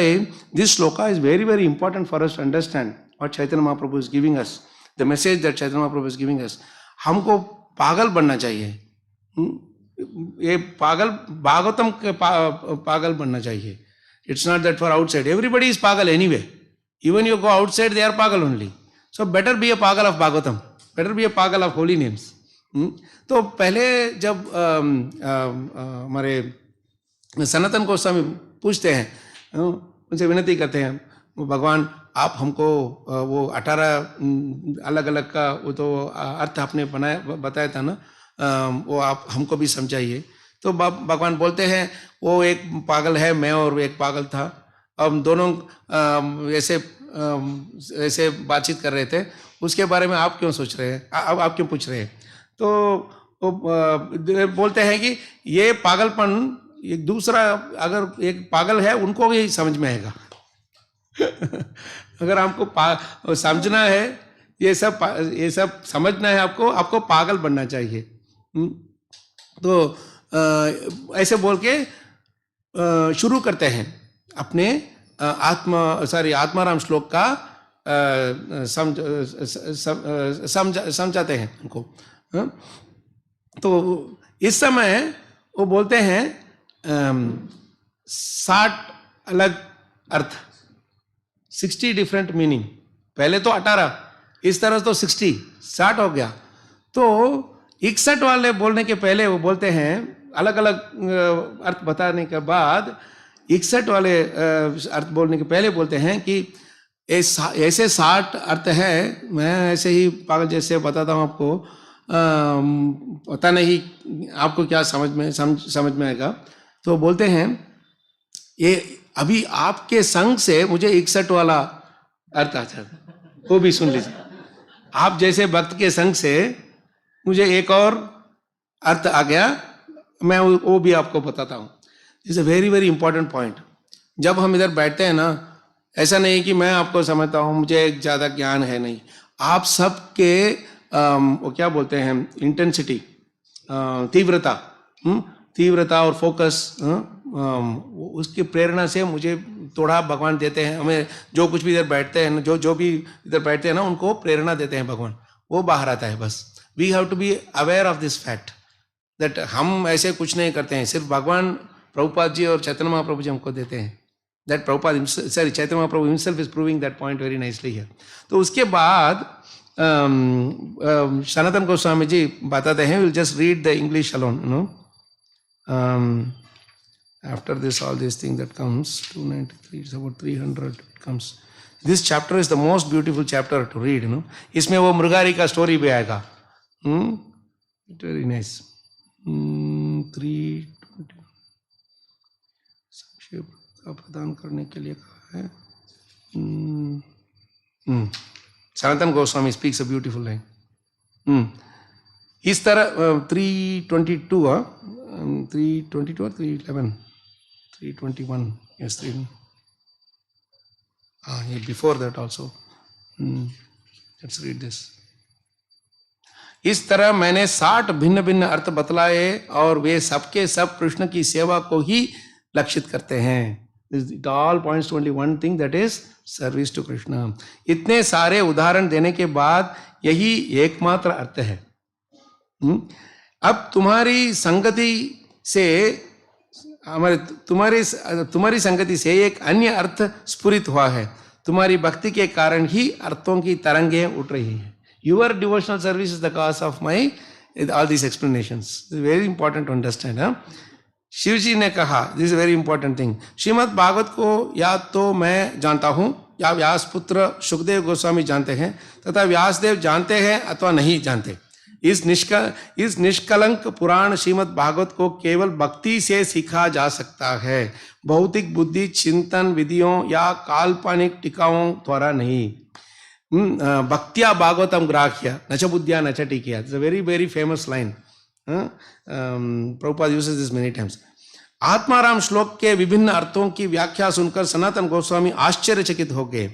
this shloka is very, very important for us to understand what Chaitanya Mahaprabhu is giving us, the message that Chaitanya Mahaprabhu is giving us. हमको पागल बनना चाहिए, ये पागल भागवतम के पागल बनना चाहिए. It's not that for outside, everybody is pagal anyway, even you go outside they are pagal only. So better be a pagal of Bhagavatam, better be a pagal of holy names. तो पहले जब हमारे सनातन गोस्वामी पूछते हैं, उनसे विनती करते हैं, भगवान आप हमको वो 18 अलग अलग का वो तो अर्थ आपने बताया था ना, वो आप हमको भी समझाइए. तो भगवान बोलते हैं वो एक पागल है, मैं और एक पागल था, हम दोनों ऐसे बातचीत कर रहे थे, उसके बारे में आप क्यों सोच रहे हैं, आप क्यों पूछ रहे हैं. तो वो बोलते हैं कि ये पागलपन, एक दूसरा अगर एक पागल है उनको भी समझ में आएगा. अगर हमको समझना है, ये सब समझना है, आपको पागल बनना चाहिए. तो ऐसे बोल के शुरू करते हैं अपने आत्माराम श्लोक का समझाते हैं उनको. तो इस समय वो बोलते हैं 60 अलग अर्थ, 60 डिफरेंट मीनिंग. पहले तो 18, इस तरह तो 60 हो गया. तो 61 वाले बोलने के पहले वो बोलते हैं, अलग अलग अर्थ बताने के बाद 61 वाले अर्थ बोलने के पहले बोलते हैं कि ऐसे 60 अर्थ है, मैं ऐसे ही पागल जैसे बताता हूँ आपको, पता नहीं आपको क्या समझ में आएगा. तो बोलते हैं ये अभी आपके संग से मुझे 61 वाला अर्थ आ जाता, वो भी सुन लीजिए. आप जैसे भक्त के संग से मुझे एक और अर्थ आ गया, मैं वो भी आपको बताता हूँ. It's a very very important point. जब हम इधर बैठते हैं ना, ऐसा नहीं कि मैं आपको समझता हूँ, मुझे ज़्यादा ज्ञान है, नहीं. आप सबके वो क्या बोलते हैं, इंटेंसिटी, तीव्रता और फोकस, उसकी प्रेरणा से मुझे थोड़ा भगवान देते हैं. हमें जो कुछ भी इधर बैठते हैं, जो भी इधर बैठते हैं ना, उनको प्रेरणा देते हैं भगवान, वो बाहर आता है. बस we have to be aware of this fact that हम ऐसे कुछ नहीं करते हैं, सिर्फ भगवान प्रभुपाद जी और चैतन्य महाप्रभु जी हमको देते हैं. That Prabhupada Chaitanya Mahaprabhu himself is proving that point very nicely here. तो उसके बाद सनातन गोस्वामी जी बताते हैं, will just read the English alone, after this all these things that comes 293, it's about 300 it comes. This chapter is the most beautiful chapter to read, इसमें वो मृगारी का स्टोरी भी आएगा. Very nice. 320 संक्षेप का प्रदान करने के लिए कहा है. Sanatana Goswami speaks a beautiful line. इस तरह 322 322 और 311 321, yes, 3. Before that also. Let's read this. इस तरह मैंने 60 भिन्न भिन्न अर्थ बतलाए और वे सबके सब कृष्ण की सेवा को ही लक्षित करते हैं। It all points to only one thing, that is service to Krishna. इतने सारे उदाहरण देने के बाद यही एकमात्र अर्थ है। अब तुम्हारी संगति से तुम्हारी संगति से एक अन्य अर्थ स्फुरित हुआ है। तुम्हारी भक्ति के कारण ही अर्थों की तरंगें उठ रही हैं। Your devotional service is the cause of my all these explanations. It's very important to understand. Shiv ji ने कहा, this is very important thing, Srimad Bhagavat को या तो मैं जानता हूं या व्यास पुत्र सुखदेव गोस्वामी जानते हैं तथा व्यासदेव जानते हैं अथवा नहीं जानते। इस निष्कलंक पुराण श्रीमद् भागवत को केवल भक्ति से सीखा जा सकता है, भौतिक बुद्धि चिंतन विधियों या काल्पनिक टिकाओं द्वारा नहीं। भक्त्या भागवतम ग्राह्य न च बुद्धिया न च टीकिया। It's a very very famous line. Prabhupada uses this many times. आत्माराम श्लोक के विभिन्न अर्थों की व्याख्या सुनकर सनातन गोस्वामी आश्चर्यचकित हो गए।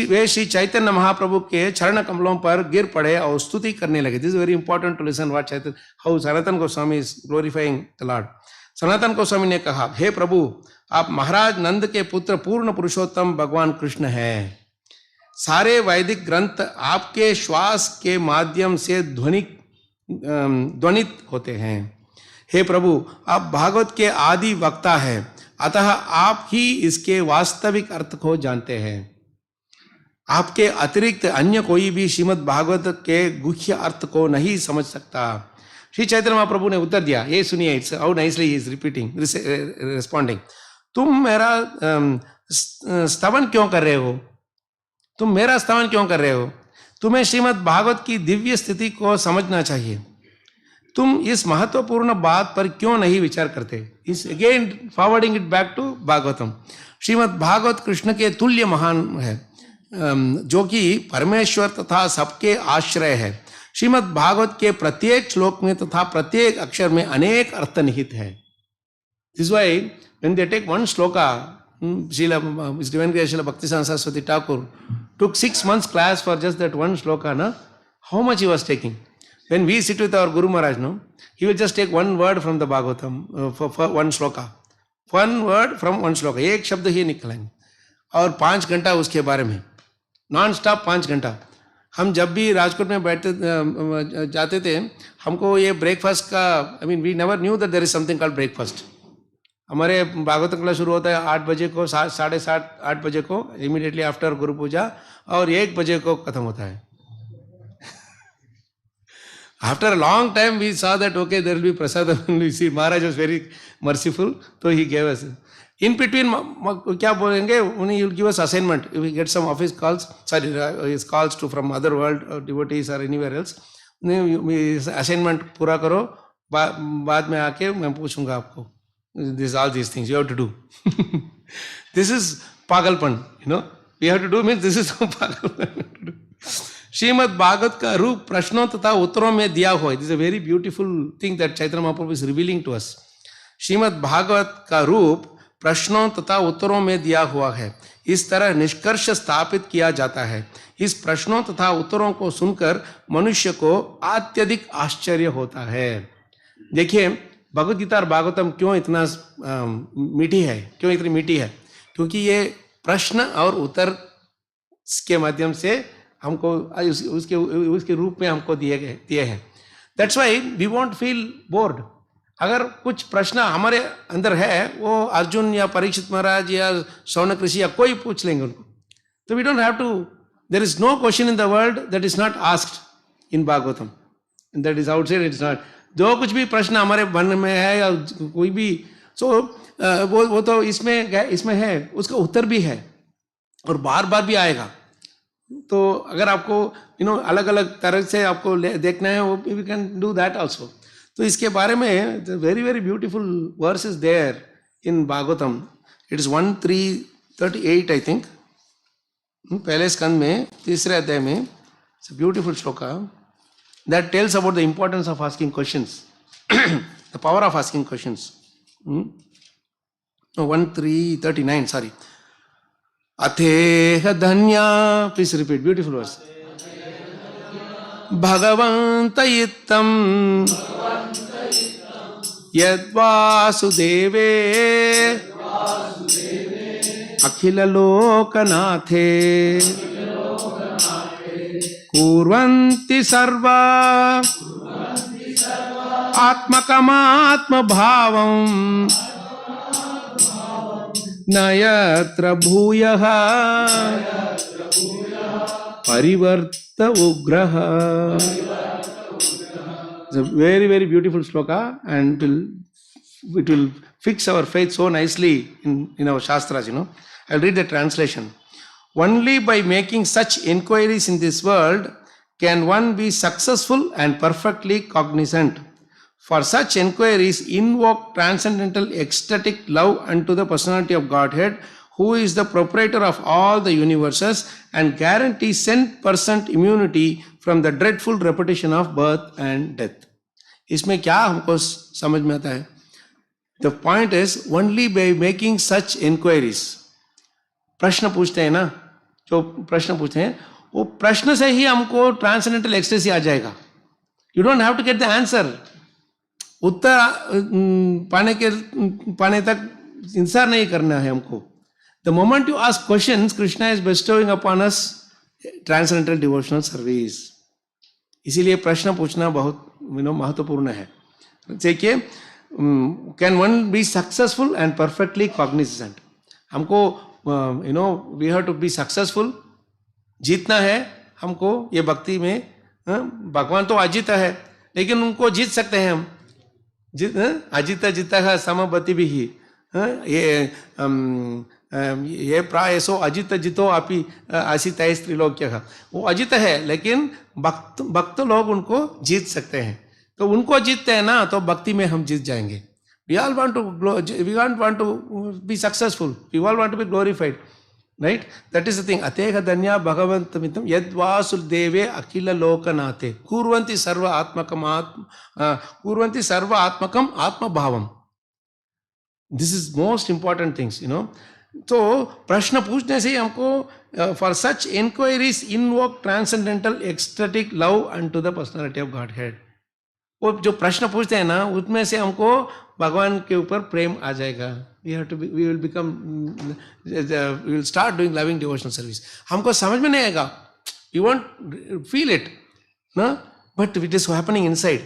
वे श्री चैतन्य महाप्रभु के चरण कमलों पर गिर पड़े और स्तुति करने लगे। This is very important to listen what Chaitanya, how Sanatana Goswami is glorifying the lord. Sanatana Goswami ने कहा, हे प्रभु, आप महाराज नंद के पुत्र पूर्ण पुरुषोत्तम भगवान कृष्ण हैं। सारे वैदिक ग्रंथ आपके श्वास के माध्यम से ध्वनित होते हैं। हे प्रभु, आप भागवत के आदि वक्ता हैं, अतः आप ही इसके वास्तविक अर्थ को जानते हैं। आपके अतिरिक्त अन्य कोई भी श्रीमद् भागवत के गुह्य अर्थ को नहीं समझ सकता। श्री चैतन्य महाप्रभु ने उत्तर दिया, ये सुनिए, it's how nicely he is repeating responding. तुम मेरा स्तवन क्यों कर रहे हो? तुम मेरा स्तवन क्यों कर रहे हो? तुम्हें श्रीमद् भागवत की दिव्य स्थिति को समझना चाहिए। तुम इस महत्वपूर्ण बात पर क्यों नहीं विचार करते? Is again forwarding it back to Bhagavatam. Srimad Bhagavat Krishna के तुल्य महान है, जो कि परमेश्वर तथा सबके आश्रय है। श्रीमद् भागवत के प्रत्येक श्लोक में तथा प्रत्येक अक्षर में अनेक अर्थ निहित है। This why when they take one shloka, Srila Bhaktivedanta Saraswati Thakur took 6 months class for just that one shloka, na? How much he was taking? When we sit with our Guru Maharaj, no, he will just take one word from the Bhagavatam for one shloka. One word from one shloka. एक शब्द ही निकलेंगे और 5 घंटा उसके बारे में नॉन स्टॉप 5 घंटा। हम जब भी राजकोट में बैठते जाते थे, हमको ये ब्रेकफास्ट का, I mean we never knew that there is something called breakfast. हमारे भागवत क्लास शुरू होता है 8 बजे को, 7:30 8 बजे को, इमीडिएटली आफ्टर गुरु पूजा, और 1 बजे को खत्म होता है। After a long time we saw that okay there will be prasad. We see Maharaj was very merciful, तो he gave us in between क्या बोलेंगे, उन्हें you give us assignment, we get some office calls, sorry calls to from other world devotees और एनीवेयर एल्स। असाइनमेंट पूरा करो, बाद में आके मैं पूछूंगा आपको। This all these things you have to do. This is pagalpan, you know. We have to do means this is pagalpan. Shrimad Bhagavat का रूप प्रश्नों तथा उत्तरों में दिया हुआ है। This is a very beautiful thing that Chaitanya Mahaprabhu is revealing to us. Shrimad Bhagavat का रूप प्रश्नों तथा उत्तरों में दिया हुआ है। इस तरह निष्कर्ष स्थापित किया जाता है। इस प्रश्नों तथा उत्तरों को सुनकर मनुष्य को अत्यधिक आश्चर्य होता है। देखिए, भगवद गीता और भागवतम क्यों इतना मीठी है, क्यों इतनी मीठी है? क्योंकि ये प्रश्न और उत्तर के माध्यम से हमको उसके रूप में हमको दिए हैं। That's why we won't feel bored. अगर कुछ प्रश्न हमारे अंदर है, वो अर्जुन या परीक्षित महाराज या शौनक ऋषि या कोई पूछ लेंगे उनको, तो we don't have to, there is no question in the world that is not asked in Bhagavatam, that is outside, it is not. जो कुछ भी प्रश्न हमारे मन में है या कोई भी, वो तो इसमें है, उसका उत्तर भी है और बार बार भी आएगा। तो अगर आपको अलग अलग तरह से आपको देखना है, वो we can do that also. तो इसके बारे में very very beautiful verse is there in Bhagavatam. It is 1:3:38 I think, पहले स्कंद में 3रे अध्याय में, beautiful shloka that tells about the importance of asking questions, the power of asking questions. 1:3:39, sorry. Atheha dhanya, please repeat, beautiful verse. Bhagwant इत्थं यद्वासुदेवे अखिललोकनाथे कुर्वन्ति सर्वा आत्मकमात्मभावं न यत्र भूयः परिवर्त उग्रः. It's a very, very beautiful sloka, and it will fix our faith so nicely in our Shastras, I'll read the translation. Only by making such inquiries in this world can one be successful and perfectly cognizant. For such inquiries invoke transcendental ecstatic love unto the personality of Godhead, who is the proprietor of all the universes and guarantees 100% immunity from the dreadful repetition of birth and death. इसमें क्या हमको समझ में आता है? The point is only by making such inquiries. प्रश्न पूछते हैं ना, जो प्रश्न पूछते हैं वो प्रश्न से ही हमको ट्रांसेंडेंटल एक्सटेसी आ जाएगा. You don't have to get the answer. उत्तर पाने तक इंतजार नहीं करना है हमको. The moment you ask questions, Krishna is bestowing upon us transcendental devotional service. इसीलिए प्रश्न पूछना बहुत महत्वपूर्ण है. देखिए, can one be successful and perfectly cognizant? हमको we have to be successful. जीतना है हमको ये भक्ति में. भगवान तो अजीत है, लेकिन उनको जीत सकते हैं हम. अजीता जीता का समबति भी ही. ये प्रायसो अजित जितो अपि आसित त्रिलोक्य का. वो अजित है, लेकिन भक्त लोग उनको जीत सकते हैं. तो उनको जीतते हैं ना, तो भक्ति में हम जीत जाएंगे. We all want to be successful. We all want to be glorified, right? That is the thing. Ateha danya bhagavantamitam yadvasudeve akhila lokanate kurvanti sarva atmakam atma bhavam. This is most important things, तो प्रश्न पूछने से ही हमको for such inquiries invoke transcendental ecstatic love unto the personality of Godhead. वो जो प्रश्न पूछते हैं ना, उसमें से हमको भगवान के ऊपर प्रेम आ जाएगा. We will start doing loving devotional service. हमको समझ में नहीं आएगा. We won't feel it, no? But it is happening inside,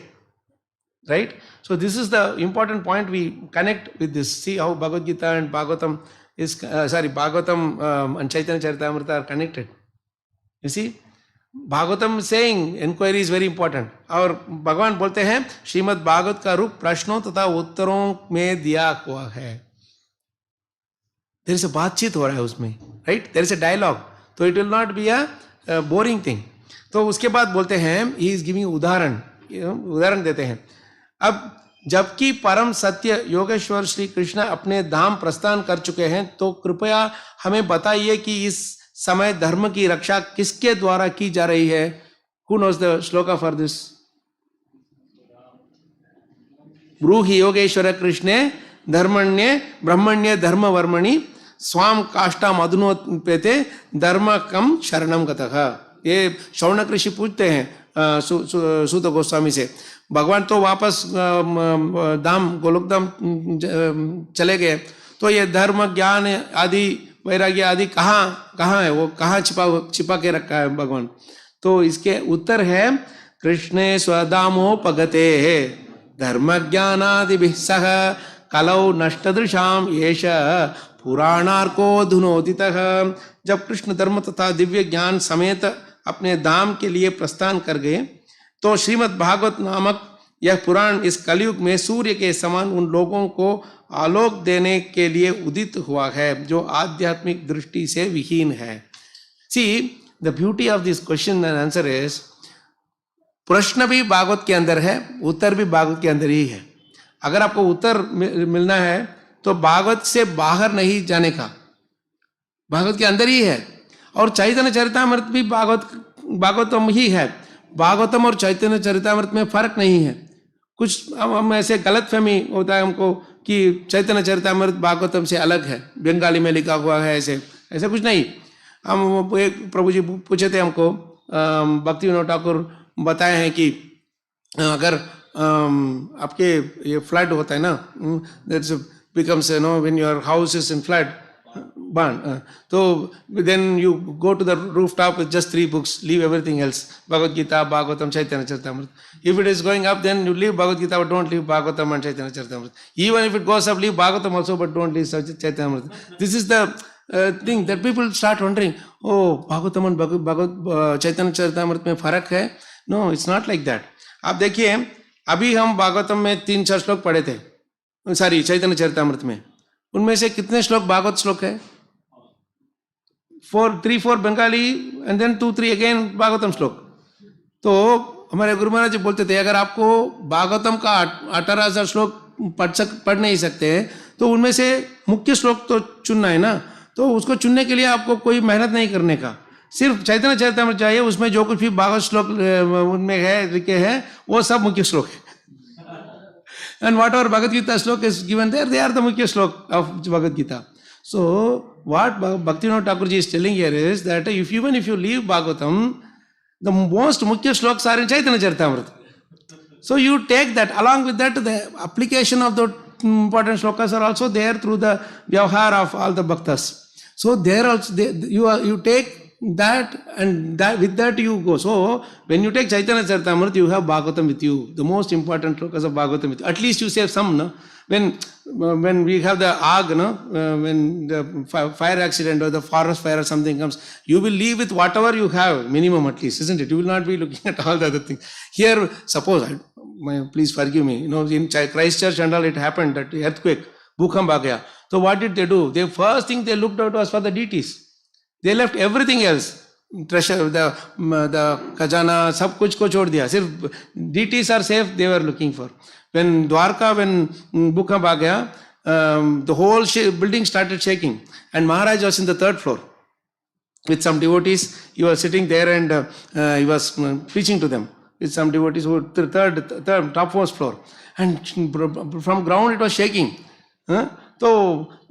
right? So this is the important point. We connect with this. See how Bhagavad Gita and Bhagavatam Bhagavatam and Chaitanya Charitamrita are connected. You see, Bhagavatam saying inquiry is very important. और भगवान बोलते हैं श्रीमद् भागवत का रूप प्रश्नों तथा उत्तरों में दिया हुआ है. There is a बातचीत हो रहा है उसमें, right? There is a dialogue. तो it will not be a boring thing. तो उसके बाद बोलते हैं he is giving उदाहरण देते हैं. अब जबकि परम सत्य योगेश्वर श्री कृष्ण अपने धाम प्रस्थान कर चुके हैं, तो कृपया हमें बताइए कि इस समय धर्म की रक्षा किसके द्वारा की जा रही है? Who knows the shloka for this? ब्रूहि योगेश्वर कृष्णे धर्मण्ये ब्रह्मण्ये धर्म वर्मणि स्वाम काष्टा मधुनोत्पेते धर्म कम शरणम गतः. ये शौनक ऋषि पूछते हैं सूत गोस्वामी से, भगवान तो वापस धाम गोलोक धाम चले गए, तो ये धर्म ज्ञान आदि वैराग्य आदि कहाँ है? वो कहाँ छिपा के रखा है भगवान? तो इसके उत्तर है कृष्णे स्वधामोपगते धर्म ज्ञानादिभिः सह कलौ नष्टदृशाम येष पुराणार्को धुनोदितः. जब कृष्ण धर्म तथा दिव्य ज्ञान समेत अपने धाम के लिए प्रस्थान कर गए, तो श्रीमद् भागवत नामक यह पुराण इस कलयुग में सूर्य के समान उन लोगों को आलोक देने के लिए उदित हुआ है जो आध्यात्मिक दृष्टि से विहीन है. See, the beauty of this question and answer is, प्रश्न भी भागवत के अंदर है, उत्तर भी भागवत के अंदर ही है. अगर आपको उत्तर मिलना है तो भागवत से बाहर नहीं जाने का, भागवत के अंदर ही है. और चैतन्य चरितामृत भी भागवतम ही है. भागवतम और चैतन्य चरितामृत में फर्क नहीं है. कुछ हम ऐसे गलतफहमी होता है हमको कि चैतन्य चरितामृत भागवतम से अलग है, बंगाली में लिखा हुआ है, ऐसे कुछ नहीं. हम एक प्रभु जी पूछे थे हमको, भक्ति विनोद ठाकुर बताए हैं कि अगर आपके ये फ्लड होता है ना, that's becomes know when your house is in flood burn. So then you go to the rooftop with just 3 books, leave everything else. Bhagavad Gita, Bhagavatam, Chaitanya Charitamrita. If it is going up, then you leave Bhagavad Gita, but don't leave Bhagavatam and Chaitanya Charitamrita. Even if it goes up, leave Bhagavatam also, but don't leave Chaitanya. This is the thing that people start wondering, oh, Bhagavatam and Chaitanya Charitamrita में फर्क है? No, it's not like that. आप देखिए, अभी हम भागवतम में 3-4 श्लोक पढ़े थे, सॉरी चैतन्य चरितामृत में, उनमें से कितने श्लोक भागवत श्लोक है? 3-4 Bengali and then 2-3 again Bhagavatam श्लोक. तो हमारे गुरु महाराज जी बोलते थे, अगर आपको भागवतम का 18,000 श्लोक पढ़ नहीं सकते तो उनमें से मुख्य श्लोक तो चुनना है ना. तो उसको चुनने के लिए आपको कोई मेहनत नहीं करने का, सिर्फ चैतन्य चरितामृत चाहिए. उसमें जो कुछ भी भागवत श्लोक उनमें है, लिखे हैं, वो सब मुख्य श्लोक है. And whatever Bhagavad Gita slok is given there, they are the mukhya slok of Bhagavad Gita. So what Bhaktivinoda Thakur ji is telling here is that even if you leave Bhagavatam, the most mukhya sloks are in Chaitanya Charitamrita. So you take that. Along with that, the application of the important slokas are also there through the vyavhar of all the bhaktas. So there also you take that, and that with that you go. So when you take Chaitanya Charitamrita, you have Bhagavatam with you, the most important slokas of Bhagavatam with you. At least you save some, no? When we have the AG, no? When the fire accident or the forest fire or something comes, you will leave with whatever you have, minimum at least, isn't it? You will not be looking at all the other things. Here, suppose, please forgive me, in Christchurch and all, it happened, that earthquake, Bhukamp aa gaya. So what did they do? The first thing they looked out was for the deities. They left everything else, treasure, the खजाना, सब कुछ को छोड़ दिया. सिर्फ deities are safe, they were looking for. When Dwarka, when Bhukamp aa gaya, the whole building started shaking, and Maharaj was in the 3rd floor with some devotees. He was sitting there and he was preaching to them with some devotees who were third topmost floor, and from ground it was shaking. तो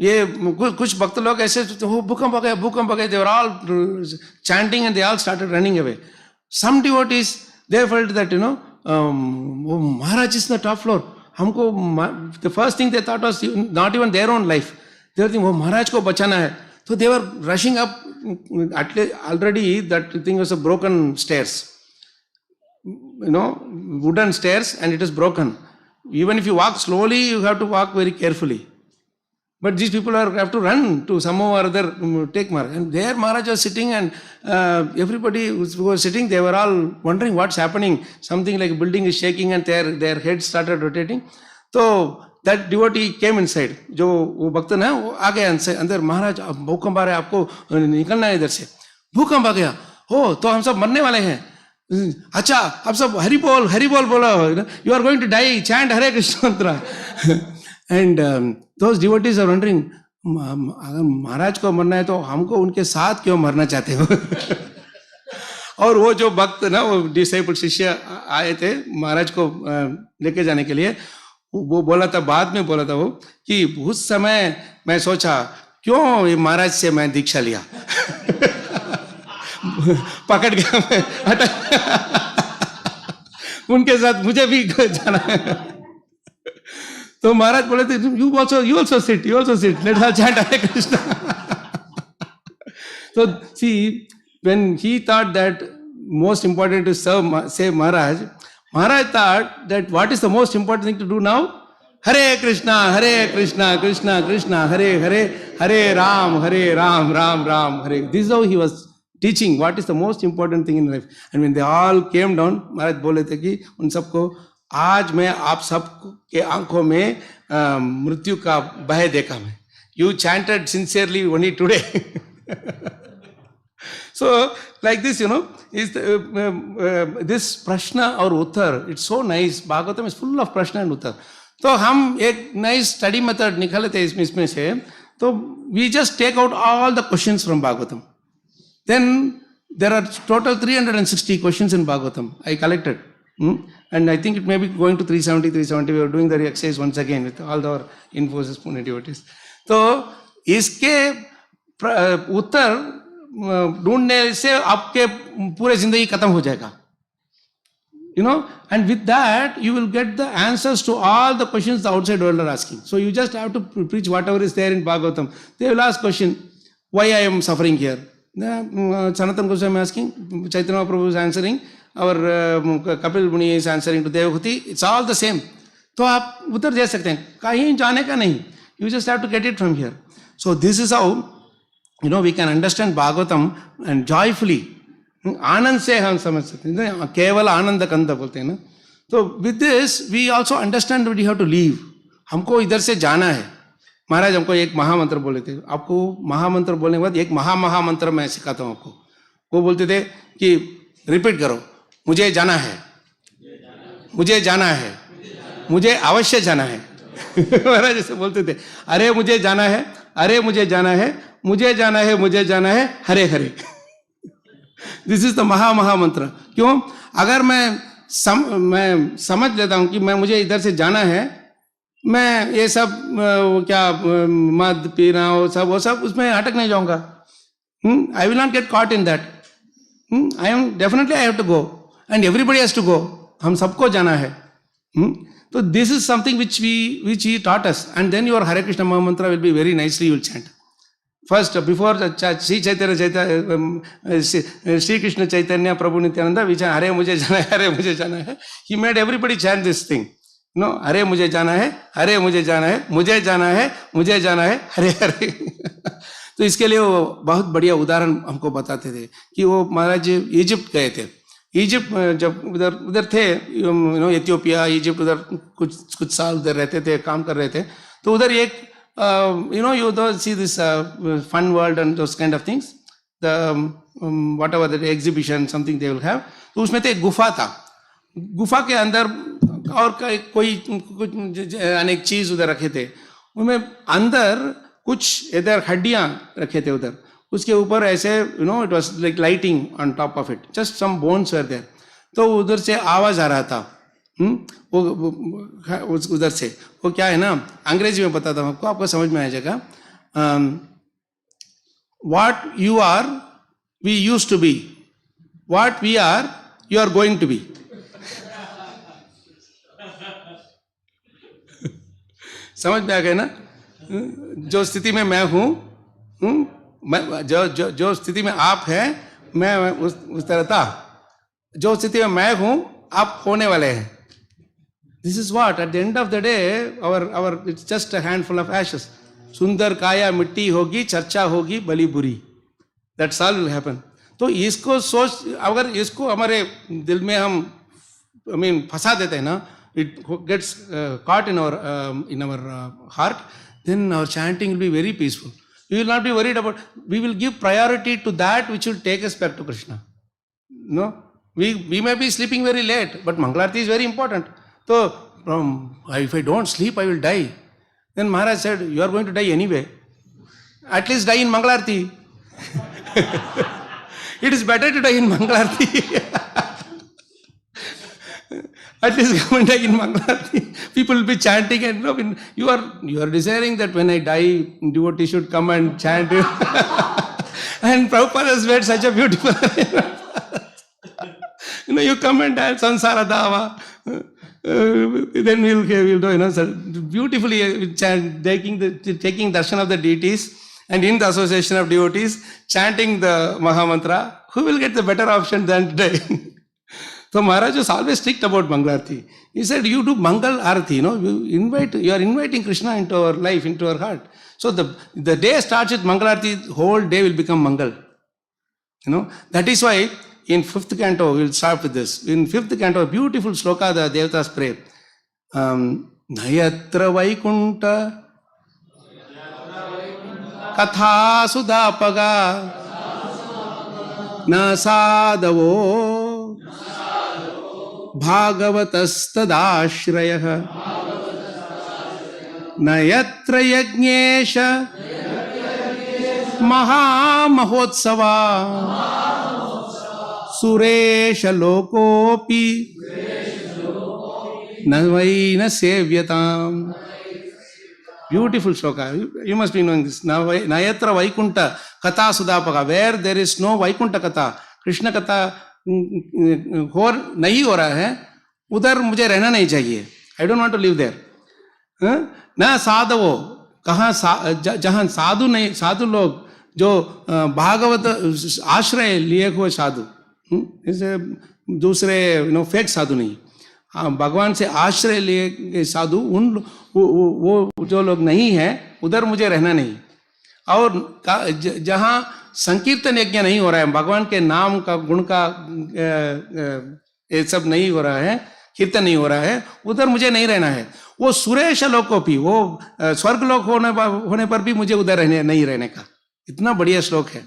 ये कुछ भक्त लोग ऐसे भूकंप आ गया, they were all chanting and they all started running away. Some devotees, they felt that Maharaj is in the top floor. हमको, the first thing they thought was not even their own life. They were thinking, Maharaj को बचाना है. So they were rushing up. Already that thing was a broken stairs, wooden stairs, and it is broken. Even if you walk slowly, you have to walk very carefully. But these people have to run to somehow or other take Maharaj. And there Maharaj was sitting, and everybody who was sitting, they were all wondering what's happening. Something like a building is shaking and their heads started rotating. So that devotee came inside. जो वो भक्त ना, वो आ गया अंदर. महाराज भूकंप आ रहा है, आपको निकलना है इधर से. भूकंप आ गया. हो तो हम सब मरने वाले हैं. अच्छा, आप सब हरि बोल बोलो. You are going to die. Chant Hare Krishna mantra. And those devotees are wondering, अगर महाराज को मरना है तो हमको उनके साथ क्यों मरना चाहते हो? और वो जो भक्त ना, वो डिसाइपल शिष्य आए थे महाराज को लेके जाने के लिए, वो बोला था, बाद में बोला था वो, कि उस समय मैं सोचा क्यों महाराज से मैं दीक्षा लिया. पकड़ गया मैं, उनके साथ मुझे भी जाना है. तो महाराज बोले थे, you also sit, let's all chant Hare Krishna. So see, when he thought that most important to save Maharaj thought that what is the most important thing to do now? Hare Krishna, Krishna Krishna, Hare Hare, Hare Ram, Ram Ram, Hare. This is how he was teaching what is the most important thing in life. And when they all came down, Maharaj बोले थे कि उन सबको, आज मैं आप सब के आंखों में मृत्यु का भय देखा मैं. You chanted sincerely only today. So like this, is this prashna or uttar, it's so nice. Bhagavatam is full of prashna and uttar. तो हम एक nice study method निकाले थे इसमें से. तो we just take out all the questions from Bhagavatam. Then there are total 360 questions in Bhagavatam I collected. And I think it may be going to 370. We are doing the exercise once again with all our Infosys Pune devotees. तो इसके उत्तर ढूंढने से आपके पूरे जिंदगी खत्म हो जाएगा. and with that you will get the answers to all the questions the outside world are asking. So you just have to preach whatever is there in Bhagavatam. They will ask question, why I am suffering here? Sanatana Goswami asking, Chaitanya Prabhu is answering, our Kapil Muni is answering to Devahuti. It's all the same. तो आप उत्तर दे सकते हैं, कहीं जाने का नहीं. You just have to get it from here. So this is how we can understand Bhagavatam and joyfully. आनंद से हम समझ सकते हैं, केवल आनंद कंद बोलते हैं ना. तो with this we also understand we have to leave. हमको इधर से जाना है. महाराज हमको एक महामंत्र बोले थे. आपको महामंत्र बोलने के बाद एक महामंत्र मैं सिखाता हूँ आपको. वो बोलते थे कि रिपीट करो, मुझे जाना है, मुझे जाना है, मुझे अवश्य जाना है. महाराज जैसे बोलते थे, अरे मुझे जाना है, अरे मुझे जाना है, मुझे जाना है, मुझे जाना है, Hare Hare. This is the महामंत्र. क्यों? अगर मैं समझ लेता हूं कि मुझे इधर से जाना है, मैं ये सब क्या मद पीना वो सब उसमें अटक नहीं जाऊंगा. I will not get caught in that. I am definitely I have to go and everybody has to go. हम सबको जाना है. तो this is something which he taught us, and then your Hare Krishna Mahamantra will be very nicely you will chant. First, before Sri Krishna Chaitanya Prabhu Nityananda, we chant Hare Mujhe Jana Hai, Hare Mujhe Jana Hai. He made everybody chant this thing. Hare Mujhe Jana Hai, Hare Mujhe Jana Hai, Mujhe Jana Hai, Mujhe Jana Hai, Hare Hare. तो इसके लिए वो बहुत बढ़िया उदाहरण हमको बताते थे कि वो महाराज इजिप्ट गए थे. इजिप्ट जब उधर थे, एथियोपिया, इजिप्ट, उधर कुछ साल उधर रहते थे, काम कर रहे थे. तो उधर एक you don't see this fun world and those kind of things, the whatever the exhibition something they will have. तो उसमें तो एक गुफा था. गुफा के अंदर और कोई अनेक चीज उधर रखे थे. उनमें अंदर कुछ इधर हड्डियां रखे थे उधर. उसके ऊपर ऐसे it was like lighting on top of it, just some bones were there. तो उधर से आवाज आ रहा था. वो उधर से वो क्या है ना, अंग्रेजी में बताता हूँ आपको समझ में आ जाएगा. What you are we used to be, what we are you are going to be. समझ में आ गया ना. जो स्थिति में मैं हूं, जो स्थिति में आप हैं, मैं उस तरह था. जो स्थिति में मैं हूं, आप होने वाले हैं. This is what at the end of the day our it's just a handful of ashes. सुंदर काया मिट्टी होगी, चर्चा होगी भली बुरी. That's all will happen. तो इसको सोच, अगर इसको हमारे दिल में हम फंसा देते हैं ना, it gets caught in our heart, then our chanting will be very peaceful. We will not be worried about. We will give priority to that which will take us back to Krishna. We may be sleeping very late, but Mangalarti is very important. So, if I don't sleep, I will die. Then Maharaj said, you are going to die anyway. At least die in Mangalarti. It is better to die in Mangalarti. At least come and die in Mangalarti. People will be chanting, and you are desiring that when I die, devotee should come and chant. And Prabhupada has made such a beautiful you come and dance Sansara Dava. Then we'll do, beautifully chant, taking darshan of the deities, and in the association of devotees, chanting the Mahamantra. Who will get the better option than today? So Maharaj was always strict about Mangalarti. He said, you do Mangal Arati, you are inviting Krishna into our life, into our heart. So the day starts with Mangalarti, the whole day will become Mangal. That is why in 5th canto, we will start with this. In 5th canto, beautiful sloka, the Devatas pray. Nayatra Vaikunta Katha Sudapaga Nasadavo Bhagavatastadashrayah Nayatra Yajnesha Mahamahotsava Suresh Lokopi Navaina Sevyatam. Beautiful shloka. You must be knowing this. Nayatra Vaikunta Katha Sudapaga. Where there is no Vaikunta Katha, Krishna Katha, नहीं हो रहा है, उधर मुझे रहना नहीं चाहिए. I don't want to live there. ना साधवो, कहाँ जहाँ साधु नहीं, साधु लोग जो भागवत आश्रय लिए हुए साधु, जैसे दूसरे फेक साधु नहीं, हाँ भगवान से आश्रय लिए साधु, वो जो लोग नहीं है उधर मुझे रहना नहीं. और जहाँ संकीर्तन यज्ञ नहीं हो रहा है, भगवान के नाम का गुण का ये सब नहीं हो रहा है, कीर्तन नहीं हो रहा है, उधर मुझे नहीं रहना है. वो सुरेश लोकोपी, वो स्वर्ग लोक होने पर भी मुझे उधर नहीं रहने का. इतना बढ़िया श्लोक है.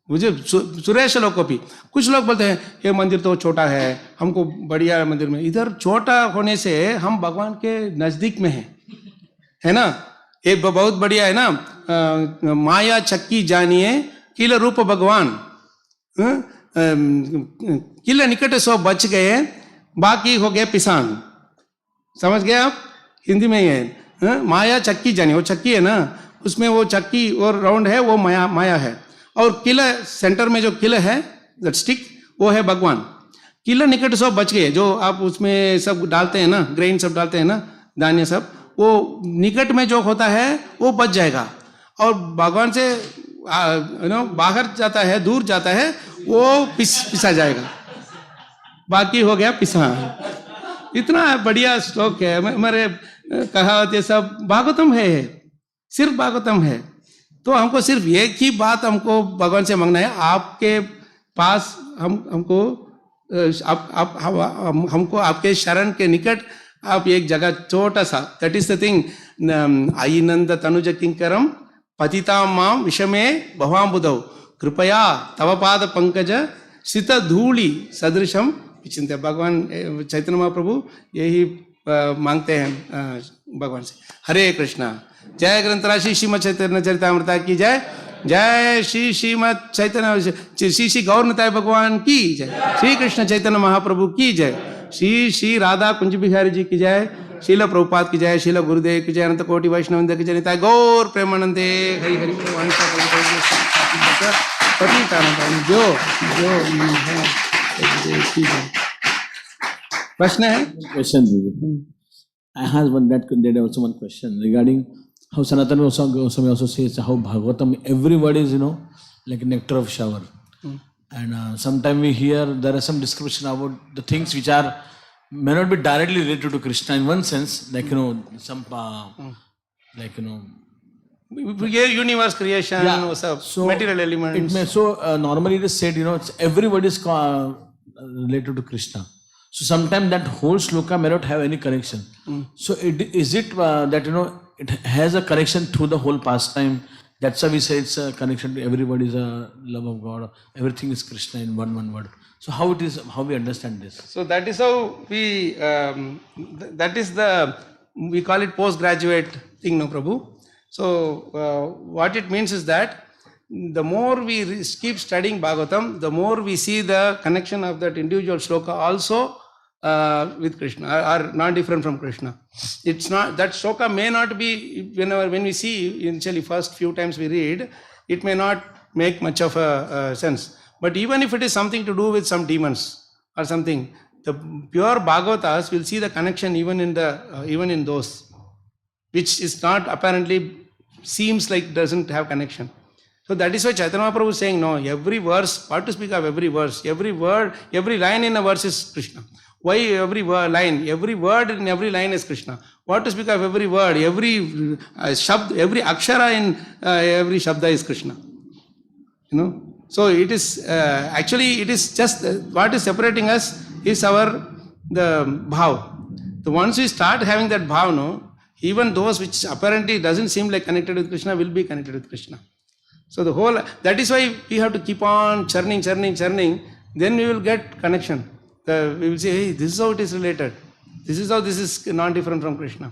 मुझे सुरेश लोकोपी. कुछ लोग बोलते हैं ये मंदिर तो छोटा है, हमको बढ़िया मंदिर में. इधर छोटा होने से हम भगवान के नजदीक में है ना. ये बहुत बढ़िया है ना. माया चक्की जानिए किल रूप भगवान, किल निकट सो बच गए, बाकी हो गए पिसान. समझ गए आप? हिंदी में ही है. माया चक्की जानिए, वो चक्की है ना, उसमें वो चक्की और राउंड है, वो माया है. और किला सेंटर में जो किला है, दैट स्टिक, वो है भगवान. किला निकट सो बच गए, जो आप उसमें सब डालते हैं ना, ग्रेन सब डालते हैं ना, धान्य सब, वो निकट में जो होता है वो बच जाएगा. और भगवान से बाहर जाता है, दूर जाता है, वो पिसा जाएगा. बाकी हो गया पिसा. इतना बढ़िया श्लोक है. हमारे कहावत ये सब भागवतम है, सिर्फ भागवतम है. तो हमको सिर्फ एक ही बात हमको भगवान से मांगना है, आपके पास हमको आपके शरण के निकट आप एक जगह छोटा सा, दैट इज द थिंग. आई नंद तनुज किंकरम पतिता माम विषमे भवाम्बुधौ कृपया तव पाद पंकज सित धूलि सदृशम विचिंत्य. भगवान चैतन्य महाप्रभु यही मांगते हैं भगवान से. हरे कृष्णा. जय ग्रंथराज श्री श्रीमद चैतन्य चरितामृत की जय. जय श्री श्रीमद चैतन्य श्री श्री गौरनिताय भगवान की जय. श्री कृष्ण चैतन्य महाप्रभु की जय. श्री श्री राधा कुंज बिहारी जी की जय. शील प्रभुपाद की जय. शील गुरुदेव की जय. अनंत कोटि वैष्णव की जय. निताय गौर प्रेमानंदे. हरि हरि जो प्रश्न है. Question. I have one that there also one question regarding how Sanatana Goswami also says how Bhagavatam every word is like a nectar of shower, and sometimes we hear there are some description about the things which are may not be directly related to Krishna in one sense, like some like universe creation, so material elements. It may normally it is said it's every word is related to Krishna. So sometimes that whole shloka may not have any connection. So is it that it has a connection through the whole pastime? That's why we say it's a connection to everybody is a love of God. Everything is Krishna in one word. So how it is, how we understand this? So that is how we that is we call it postgraduate thing, no Prabhu. So what it means is that the more we keep studying Bhagavatam, the more we see the connection of that individual shloka also with Krishna, are not different from Krishna. It's not that shloka may not be, when we see initially first few times we read, it may not make much of a sense. But even if it is something to do with some demons or something, the pure Bhagavatas will see the connection even in those, which is not apparently seems like doesn't have connection. So that is why Chaitanya Mahaprabhu is saying, no, every verse, what to speak of every verse, every word, every line in a verse is Krishna. Why every line? Every word in every line is Krishna. What to speak of every word, every shabd, every akshara in every shabda is Krishna. So it is actually it is just what is separating us is the bhav. So once we start having that bhav, even those which apparently doesn't seem like connected with Krishna will be connected with Krishna. So the whole, that is why we have to keep on churning, then we will get connection. We will say, hey, this is how it is related. This is how this is not different from Krishna.